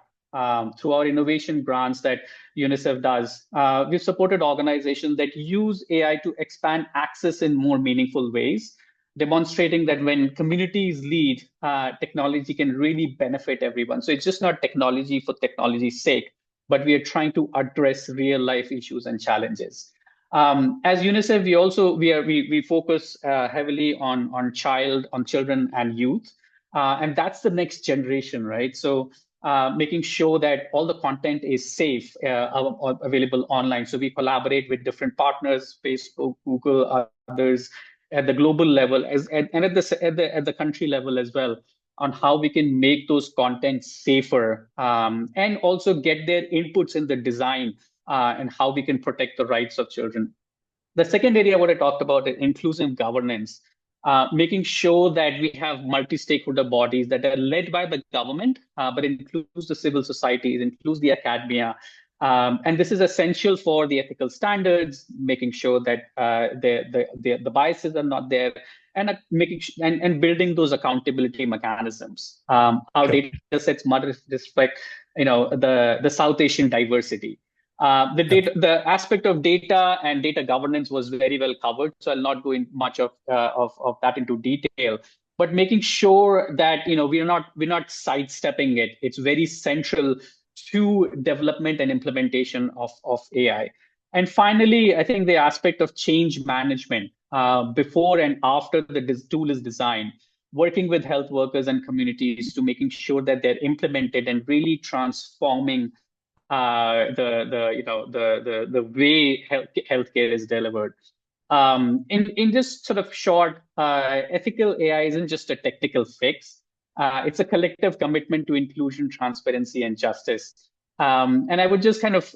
Through our innovation grants that UNICEF does, we've supported organizations that use AI to expand access in more meaningful ways, demonstrating that when communities lead, technology can really benefit everyone. So it's just not technology for technology's sake, but we are trying to address real life issues and challenges. As UNICEF, we focus heavily on children and youth, and that's the next generation, right? So making sure that all the content is safe, available online. So we collaborate with different partners, Facebook, Google, others, at the global level, and at the country level as well, on how we can make those contents safer, and also get their inputs in the design, and how we can protect the rights of children. The second area what I talked about is inclusive governance. making sure that we have multi-stakeholder bodies that are led by the government, but includes the civil societies, includes the academia. And this is essential for the ethical standards, making sure that the biases are not there, and and building those accountability mechanisms. Our Sure. data sets must respect, the South Asian diversity. The aspect of data and data governance was very well covered, so I'll not go in much of that into detail. But making sure that we're not sidestepping it. It's very central to development and implementation of AI. And finally, I think the aspect of change management before and after the tool is designed, working with health workers and communities to making sure that they're implemented and really transforming the way healthcare is delivered. In just sort of short, ethical AI isn't just a technical fix. It's a collective commitment to inclusion, transparency, and justice. And I would just kind of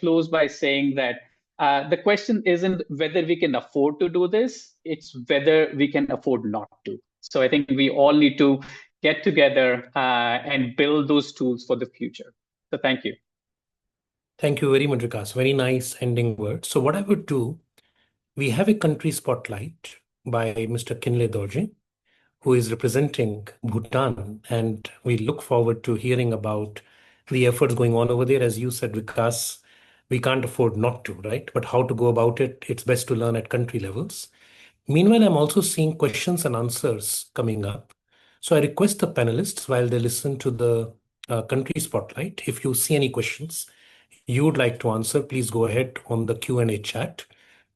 close by saying that the question isn't whether we can afford to do this, it's whether we can afford not to. So I think we all need to get together and build those tools for the future. So thank you. Thank you very much, Vikas. Very nice ending words. So what I would do, we have a country spotlight by Mr. Kinle Dorje, who is representing Bhutan, and we look forward to hearing about the efforts going on over there. As you said, Vikas, we can't afford not to, right? But how to go about it, it's best to learn at country levels. Meanwhile, I'm also seeing questions and answers coming up. So I request the panelists, while they listen to the country spotlight, if you see any questions you would like to answer, please go ahead on the Q&A chat.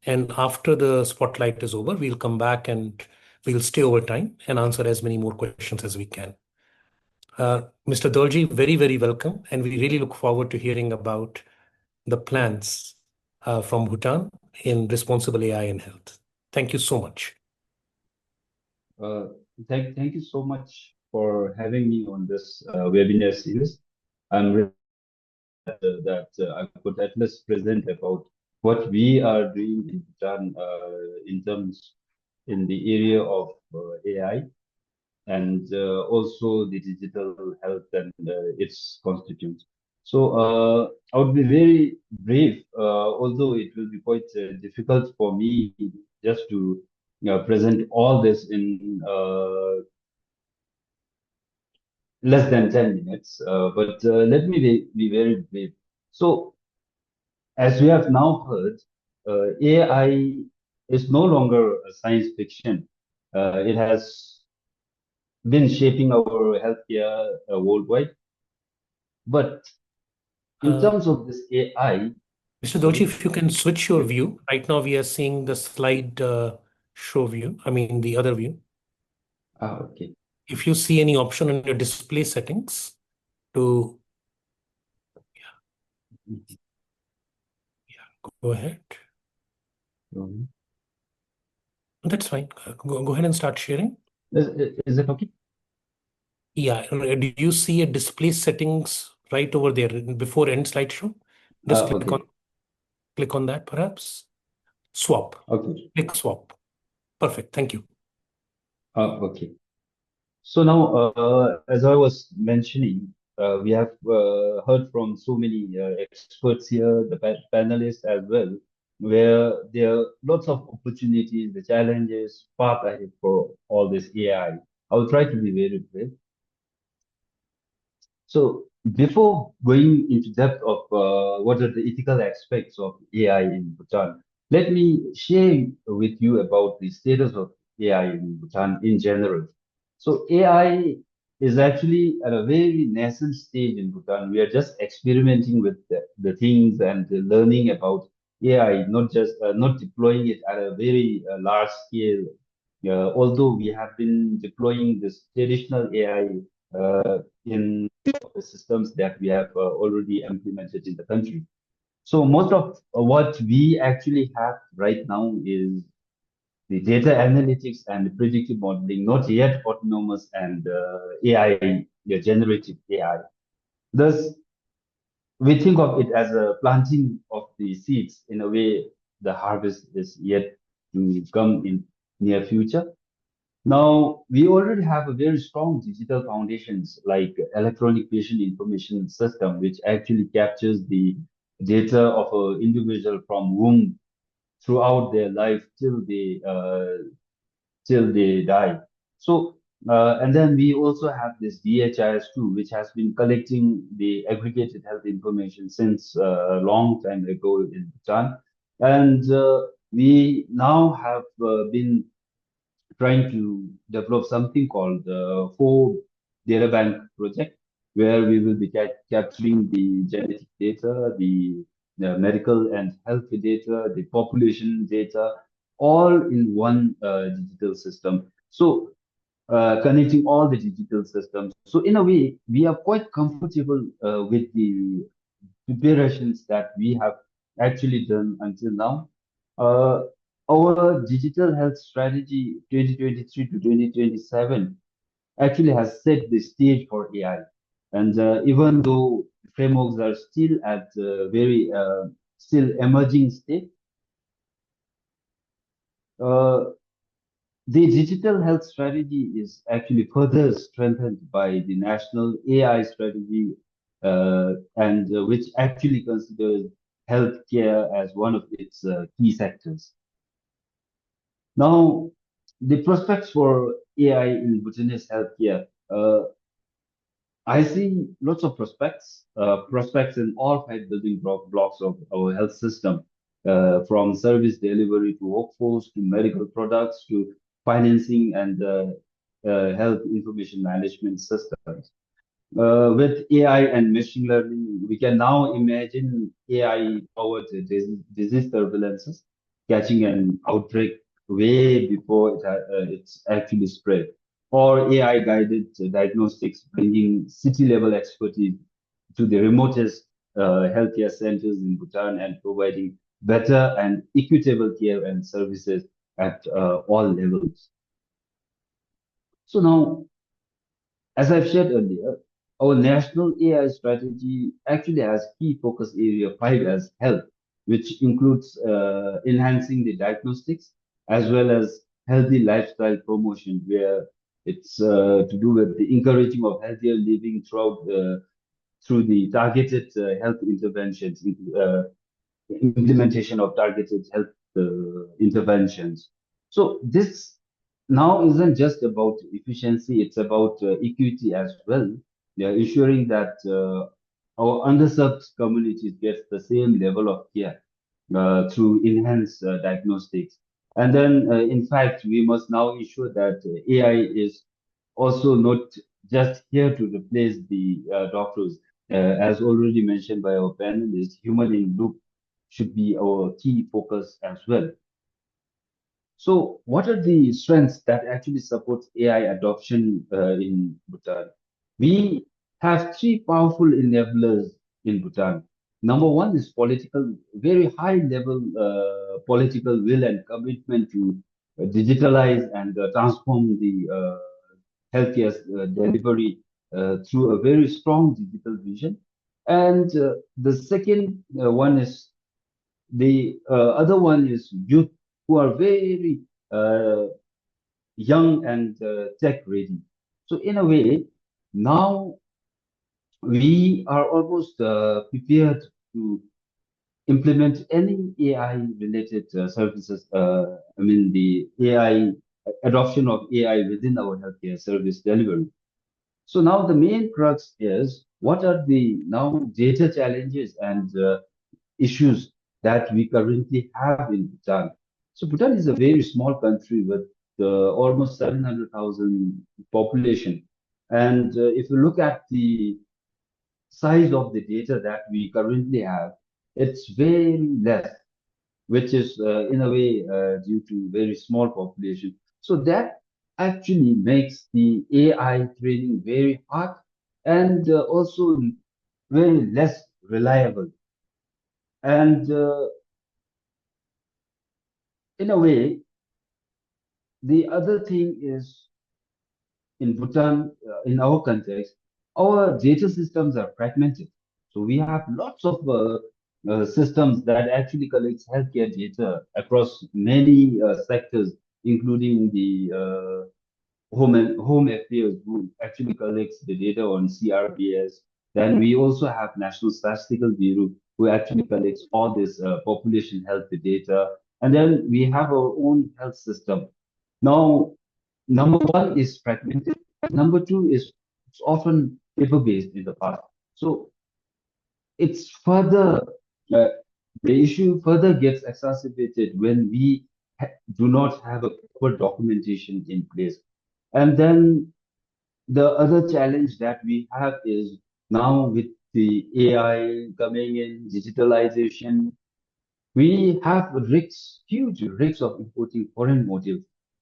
And after the spotlight is over, we'll come back and we'll stay over time and answer as many more questions as we can. Mr. Dolji, very, very welcome. And we really look forward to hearing about the plans from Bhutan in responsible AI in health. Thank you so much. Thank you so much for having me on this webinar series. I'm really glad that I could at least present about what we are doing in Bhutan in terms in the area of AI and also the digital health and its constituents. So I would be very brief, although it will be quite difficult for me just to present all this in less than 10 minutes, but let me be very brief. So as we have now heard, AI is no longer a science fiction. It has been shaping our healthcare worldwide. But in terms of this AI, Mr. Dolji, if you can switch your view. Right now we are seeing the slide show view, I mean the other view. Okay. If you see any option in your display settings to, go ahead. That's fine. Go ahead and start sharing. Is it okay? Yeah. Do you see a display settings right over there before end slideshow? Just click on that perhaps. Swap. Okay. Click swap. Perfect. Thank you. Okay. So now, as I was mentioning, we have heard from so many experts here, the panelists as well, where there are lots of opportunities, the challenges, path ahead for all this AI. I will try to be very brief. So before going into depth of what are the ethical aspects of AI in Bhutan, let me share with you about the status of AI in Bhutan in general. So AI is actually at a very nascent stage in Bhutan. We are just experimenting with the things and learning about AI, not just not deploying it at a very large scale. Although we have been deploying this traditional AI in the systems that we have already implemented in the country. So most of what we actually have right now is the data analytics and the predictive modeling, not yet autonomous and AI, generative AI. Thus, we think of it as a planting of the seeds. In a way, the harvest is yet to come in near future. Now, we already have a very strong digital foundations like electronic patient information system, which actually captures the data of an individual from womb throughout their life till they die. So, and then we also have this DHIS2, which has been collecting the aggregated health information since a long time ago in Bhutan. And we now have been trying to develop something called the 4 data bank project, where we will be capturing the genetic data, the medical and health data, the population data, all in one digital system. So connecting all the digital systems. So in a way, we are quite comfortable with the preparations that we have actually done until now. Uh, our digital health strategy 2023 to 2027 actually has set the stage for AI. And even though frameworks are still at very still emerging state, uh, the digital health strategy is actually further strengthened by the national AI strategy, which actually considers healthcare as one of its key sectors. Now, the prospects for AI in Bhutanese healthcare. I see lots of prospects in all 5 building blocks of our health system, from service delivery to workforce to medical products to financing and health information management systems. With AI and machine learning, we can now imagine AI-powered disease surveillances, catching an outbreak way before it's actually spread, or AI-guided diagnostics, bringing city-level expertise to the remotest healthcare centers in Bhutan and providing better and equitable care and services at all levels. So now, as I've shared earlier, our national AI strategy actually has key focus area 5 as health, which includes enhancing the diagnostics as well as healthy lifestyle promotion, where it's to do with the encouraging of healthier living through the targeted health interventions, implementation of targeted health interventions. So this now isn't just about efficiency, it's about equity as well. They are ensuring that our underserved communities get the same level of care through enhanced diagnostics. And then, in fact, we must now ensure that AI is also not just here to replace the doctors. As already mentioned by our panelists, human in loop should be our key focus as well. So, what are the strengths that actually support AI adoption in Bhutan? We have 3 powerful enablers in Bhutan. Number one is very high level political will and commitment to digitalize and transform the healthcare delivery through a very strong digital vision. And the second one is the other one is youth who are very uh, young and tech ready. So in a way, now we are almost prepared to implement any AI related services. I mean, the AI adoption of AI within our healthcare service delivery. So now the main crux is what are the now data challenges and issues that we currently have in Bhutan. So Bhutan is a very small country with almost 700,000 population. And if you look at the size of the data that we currently have, it's very less, which is in a way due to very small population. So that actually makes the AI training very hard and also very less reliable. And in a way, the other thing is in Bhutan, in our context, our data systems are fragmented. So we have lots of systems that actually collects healthcare data across many sectors, including the home affairs who actually collects the data on CRBS. Then we also have National Statistical Bureau who actually collects all this population health data. And then we have our own health system. Now, number one is fragmented. Number two is it's often paper-based in the past. So it's further uh, the issue further gets exacerbated when we do not have a proper documentation in place. And then the other challenge that we have is now with the AI coming in, digitalization, we have risks, huge risks of importing foreign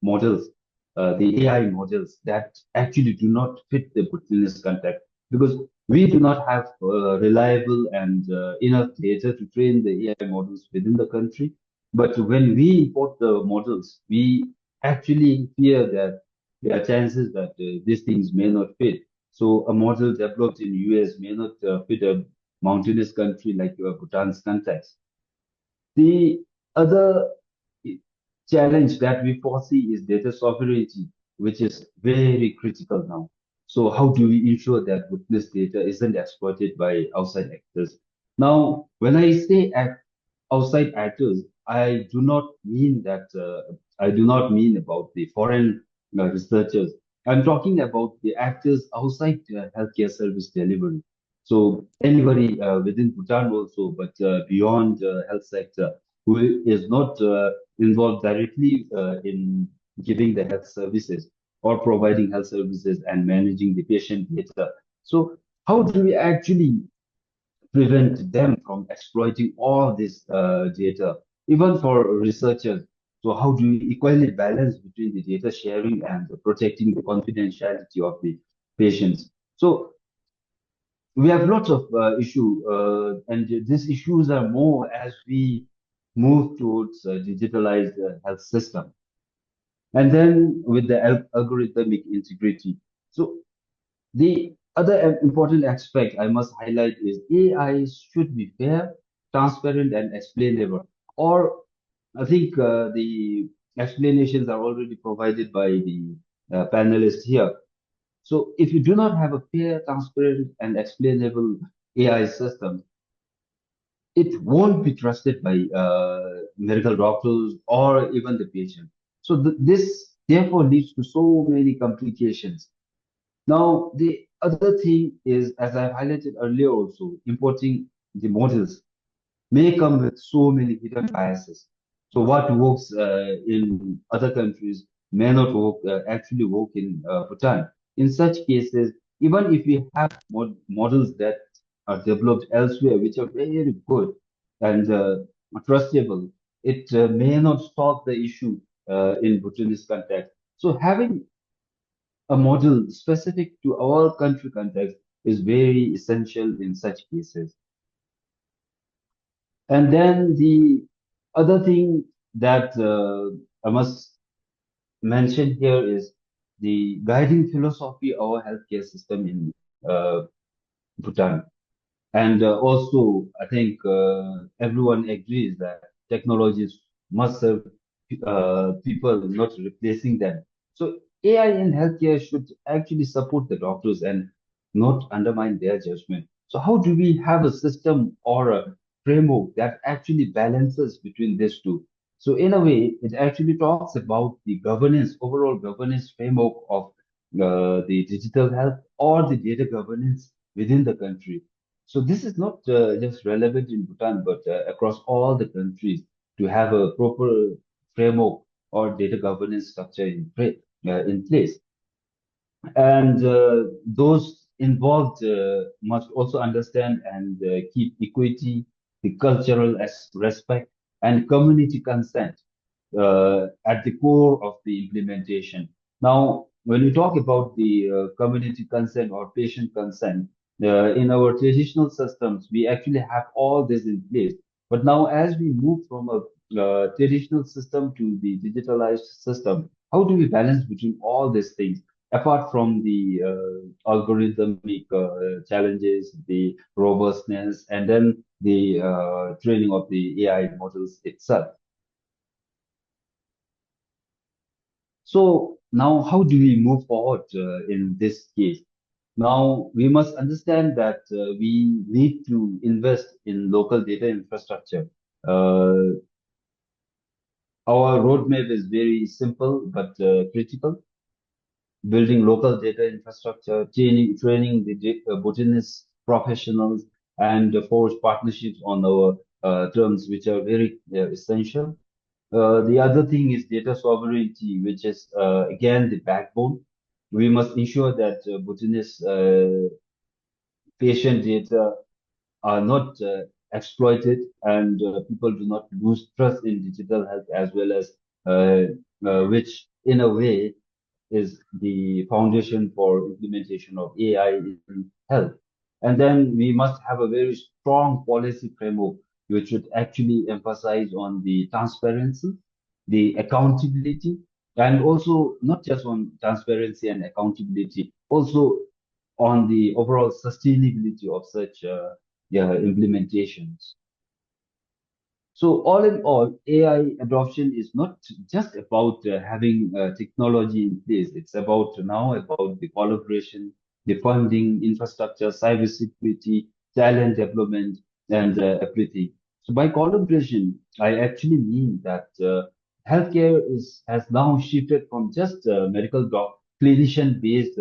models, the AI models that actually do not fit the business context because we do not have reliable and enough data to train the AI models within the country. But when we import the models, we actually fear that there are chances that these things may not fit. So a model developed in US may not fit a mountainous country like Bhutan's context. The other challenge that we foresee is data sovereignty, which is very critical now. So how do we ensure that witness data isn't exploited by outside actors? Now, when I say outside actors, I do not mean about the foreign researchers. I'm talking about the actors outside healthcare service delivery. So anybody within Bhutan also, but beyond health sector, who is not involved directly in giving the health services or providing health services and managing the patient data. So how do we actually prevent them from exploiting all this data, even for researchers? So how do we equally balance between the data sharing and protecting the confidentiality of the patients? So we have lots of issues, and these issues are more as we move towards a digitalized health system. And then with the algorithmic integrity. So the other important aspect I must highlight is AI should be fair, transparent, and explainable. Or I think the explanations are already provided by the panelists here. So if you do not have a fair, transparent, and explainable AI system, it won't be trusted by medical doctors or even the patient. So this therefore leads to so many complications. Now, the other thing is, as I highlighted earlier also, importing the models may come with so many hidden biases. So what works in other countries may not work, actually work in Bhutan. In such cases, even if we have models that are developed elsewhere, which are very good and trustable, it may not solve the issue in Bhutanese context. So having a model specific to our country context is very essential in such cases. And then the other thing that I must mention here is the guiding philosophy of our healthcare system in Bhutan. And also, I think everyone agrees that technologies must serve people, not replacing them. So AI in healthcare should actually support the doctors and not undermine their judgment. So how do we have a system or a framework that actually balances between these two? So in a way, it actually talks about the governance, overall governance framework of the digital health or the data governance within the country. So this is not just relevant in Bhutan, but across all the countries to have a proper framework or data governance structure in place. And those involved must also understand and keep equity, the cultural respect, and community consent at the core of the implementation. Now, when we talk about the community consent or patient consent, in our traditional systems, we actually have all this in place. But now, as we move from a traditional system to the digitalized system, how do we balance between all these things? Apart from the algorithmic challenges, the robustness, and then the training of the AI models itself. So now, how do we move forward in this case? Now, we must understand that we need to invest in local data infrastructure. Our roadmap is very simple but critical. Building local data infrastructure, training the botanist professionals, and forge partnerships on our terms, which are very essential. The other thing is data sovereignty, which is again the backbone. We must ensure that botanists' patient data are not exploited, and people do not lose trust in digital health, as well as which in a way is the foundation for implementation of AI in health. And then we must have a very strong policy framework which would actually emphasize on the transparency, the accountability, and also not just on transparency and accountability, also on the overall sustainability of such implementations. So all in all, AI adoption is not just about having technology in place. It's about the collaboration, the funding, infrastructure, cybersecurity, talent development, and everything. So by collaboration, I actually mean that healthcare has now shifted from just medical clinician-based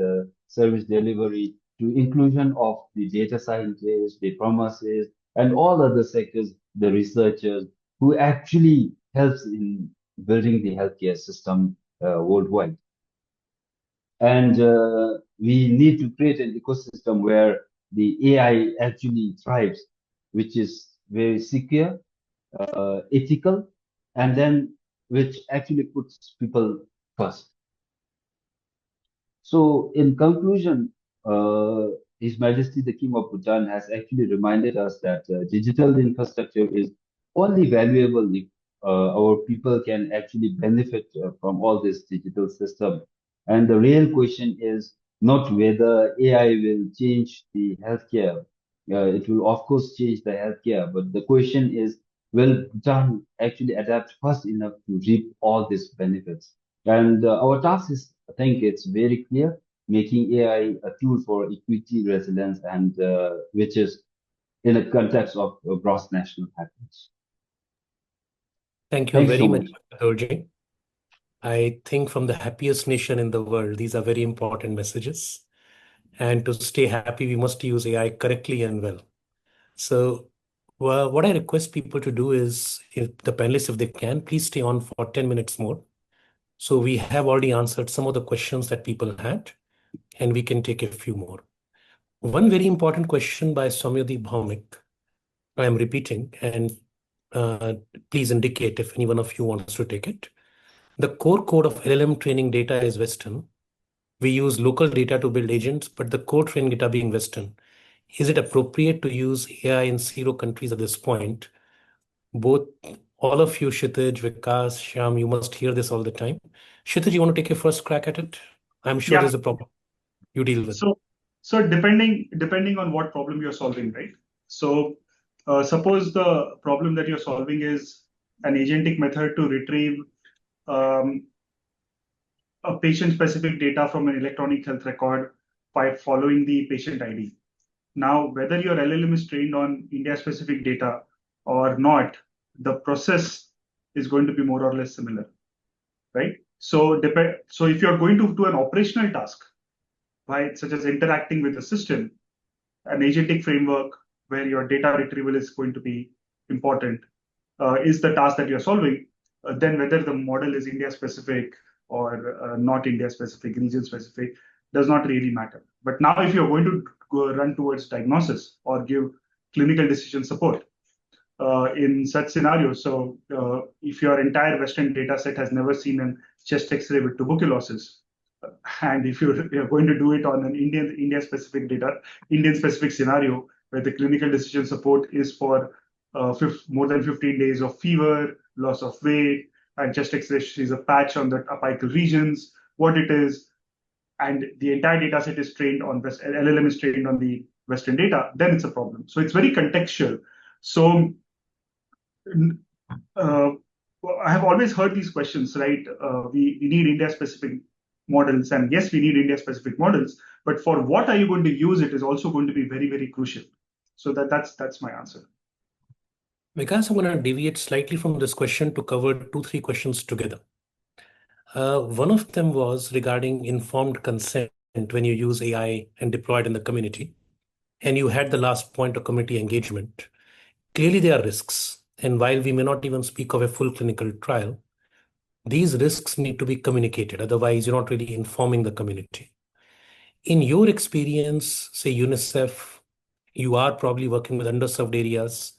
service delivery to inclusion of the data scientists, the pharmacists, and all other sectors, the researchers who actually helps in building the healthcare system worldwide. And we need to create an ecosystem where the AI actually thrives, which is very secure, ethical, and then which actually puts people first. So, in conclusion, His Majesty the King of Bhutan has actually reminded us that digital infrastructure is only valuable if our people can actually benefit from all this digital system. And the real question is not whether AI will change the healthcare. It will, of course, change the healthcare, but the question is, will Bhutan actually adapt fast enough to reap all these benefits? And our task is, I think it's very clear, making AI a tool for equity, resilience, and which is in a context of gross national happiness. Thank you Thanks very so much, much. Dorji. I think from the happiest nation in the world, these are very important messages. And to stay happy, we must use AI correctly and well. So what I request people to do is, if the panelists, if they can, please stay on for 10 minutes more. So we have already answered some of the questions that people had, and we can take a few more. One very important question by Soumyadi Bhaumik, I am repeating, and please indicate if any one of you wants to take it. The core code of LLM training data is Western. We use local data to build agents, but the core training data being Western. Is it appropriate to use AI in 0 countries at this point? Both, all of you, Kshitij, Vikas, Shyam, you must hear this all the time. Kshitij, you want to take a first crack at it? I'm sure there's a problem you deal with. So depending on what problem you're solving, right? So suppose the problem that you're solving is an agentic method to retrieve a patient-specific data from an electronic health record by following the patient ID. Now, whether your LLM is trained on India-specific data or not, the process is going to be more or less similar, right? So if you're going to do an operational task, right, such as interacting with the system, an agentic framework where your data retrieval is going to be important, is the task that you're solving, then whether the model is India-specific or not India-specific, region-specific, does not really matter. But now if you're going to run towards diagnosis or give clinical decision support in such scenarios, so if your entire Western data set has never seen a chest X-ray with tuberculosis, and if you're going to do it on an Indian-specific scenario where the clinical decision support is for more than 15 days of fever, loss of weight, and chest X-ray is a patch on the apical regions, what it is, and the entire data set is trained on LLM is trained on the Western data, then it's a problem. So it's very contextual. So I have always heard these questions, right? We need India-specific models. And yes, we need India-specific models, but for what are you going to use it is also going to be very, very crucial. So that's my answer. Vikas, I'm going to deviate slightly from this question to cover 2-3 questions together. One of them was regarding informed consent when you use AI and deploy it in the community. And you had the last point of community engagement. Clearly, there are risks. And while we may not even speak of a full clinical trial, these risks need to be communicated. Otherwise, you're not really informing the community. In your experience, say UNICEF, you are probably working with underserved areas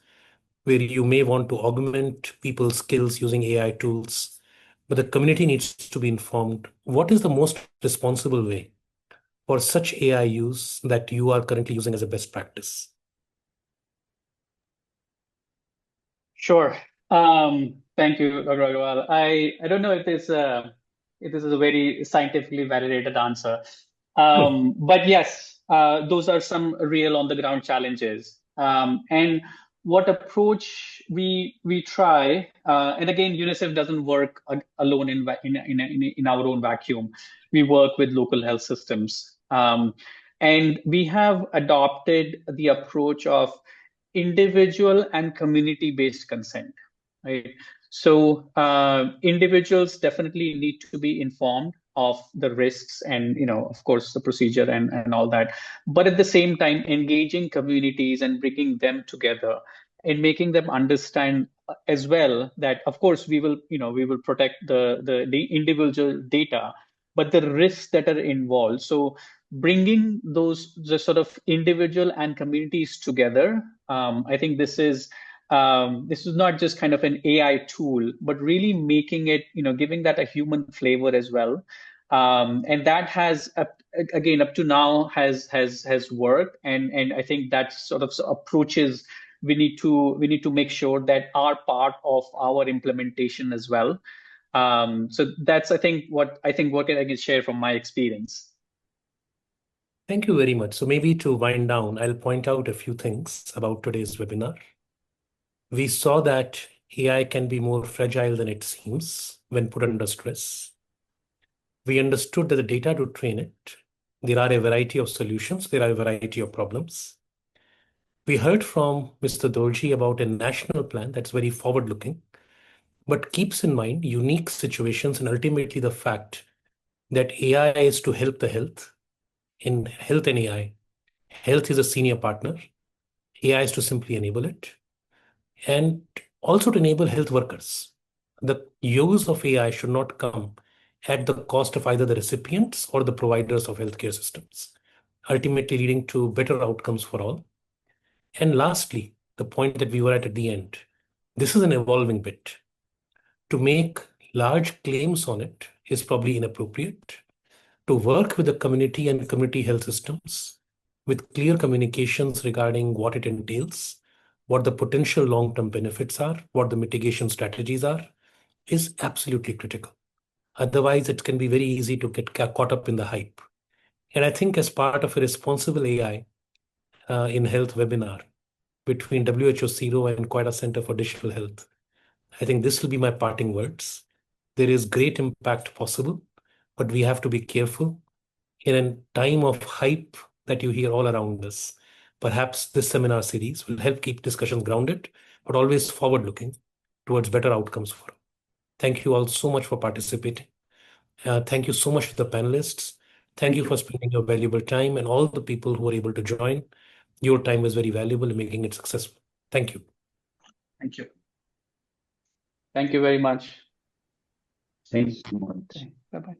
where you may want to augment people's skills using AI tools, but the community needs to be informed. What is the most responsible way for such AI use that you are currently using as a best practice? Sure. Thank you, Dr. Agarwal. I don't know if this is a very scientifically validated answer, but yes, those are some real on the ground challenges. And what approach we try, and again, UNICEF doesn't work alone in our own vacuum. We work with local health systems, and we have adopted the approach of individual and community-based consent, right? So individuals definitely need to be informed of the risks and, of course, the procedure and all that. But at the same time, engaging communities and bringing them together and making them understand as well that, of course, we will protect the individual data, but the risks that are involved. So bringing the sort of individual and communities together, I think this is not just kind of an AI tool, but really making it, giving that a human flavor as well. And that has, again, up to now has worked. And I think that sort of approaches we need to make sure that are part of our implementation as well. So that's, I think what I can share from my experience. Thank you very much. So maybe to wind down, I'll point out a few things about today's webinar. We saw that AI can be more fragile than it seems when put under stress. We understood that the data to train it, there are a variety of solutions, there are a variety of problems. We heard from Mr. Dolji about a national plan that's very forward-looking, but keeps in mind unique situations and ultimately the fact that AI is to help the health. In health and AI, health is a senior partner. AI is to simply enable it and also to enable health workers. The use of AI should not come at the cost of either the recipients or the providers of healthcare systems, ultimately leading to better outcomes for all. And lastly, the point that we were at the end, this is an evolving bit. To make large claims on it is probably inappropriate. To work with the community and community health systems with clear communications regarding what it entails, what the potential long-term benefits are, what the mitigation strategies are, is absolutely critical. Otherwise, it can be very easy to get caught up in the hype. And I think as part of a responsible AI in health webinar between WHO Zero and Koita Centre for Digital Health, I think this will be my parting words. There is great impact possible, but we have to be careful. In a time of hype that you hear all around us, perhaps this seminar series will help keep discussions grounded, but always forward-looking towards better outcomes for all. Thank you all so much for participating. Thank you so much to the panelists. Thank you for spending your valuable time and all the people who were able to join. Your time was very valuable in making it successful. Thank you. Thank you. Thank you very much. Thanks so much. Okay. Bye-bye.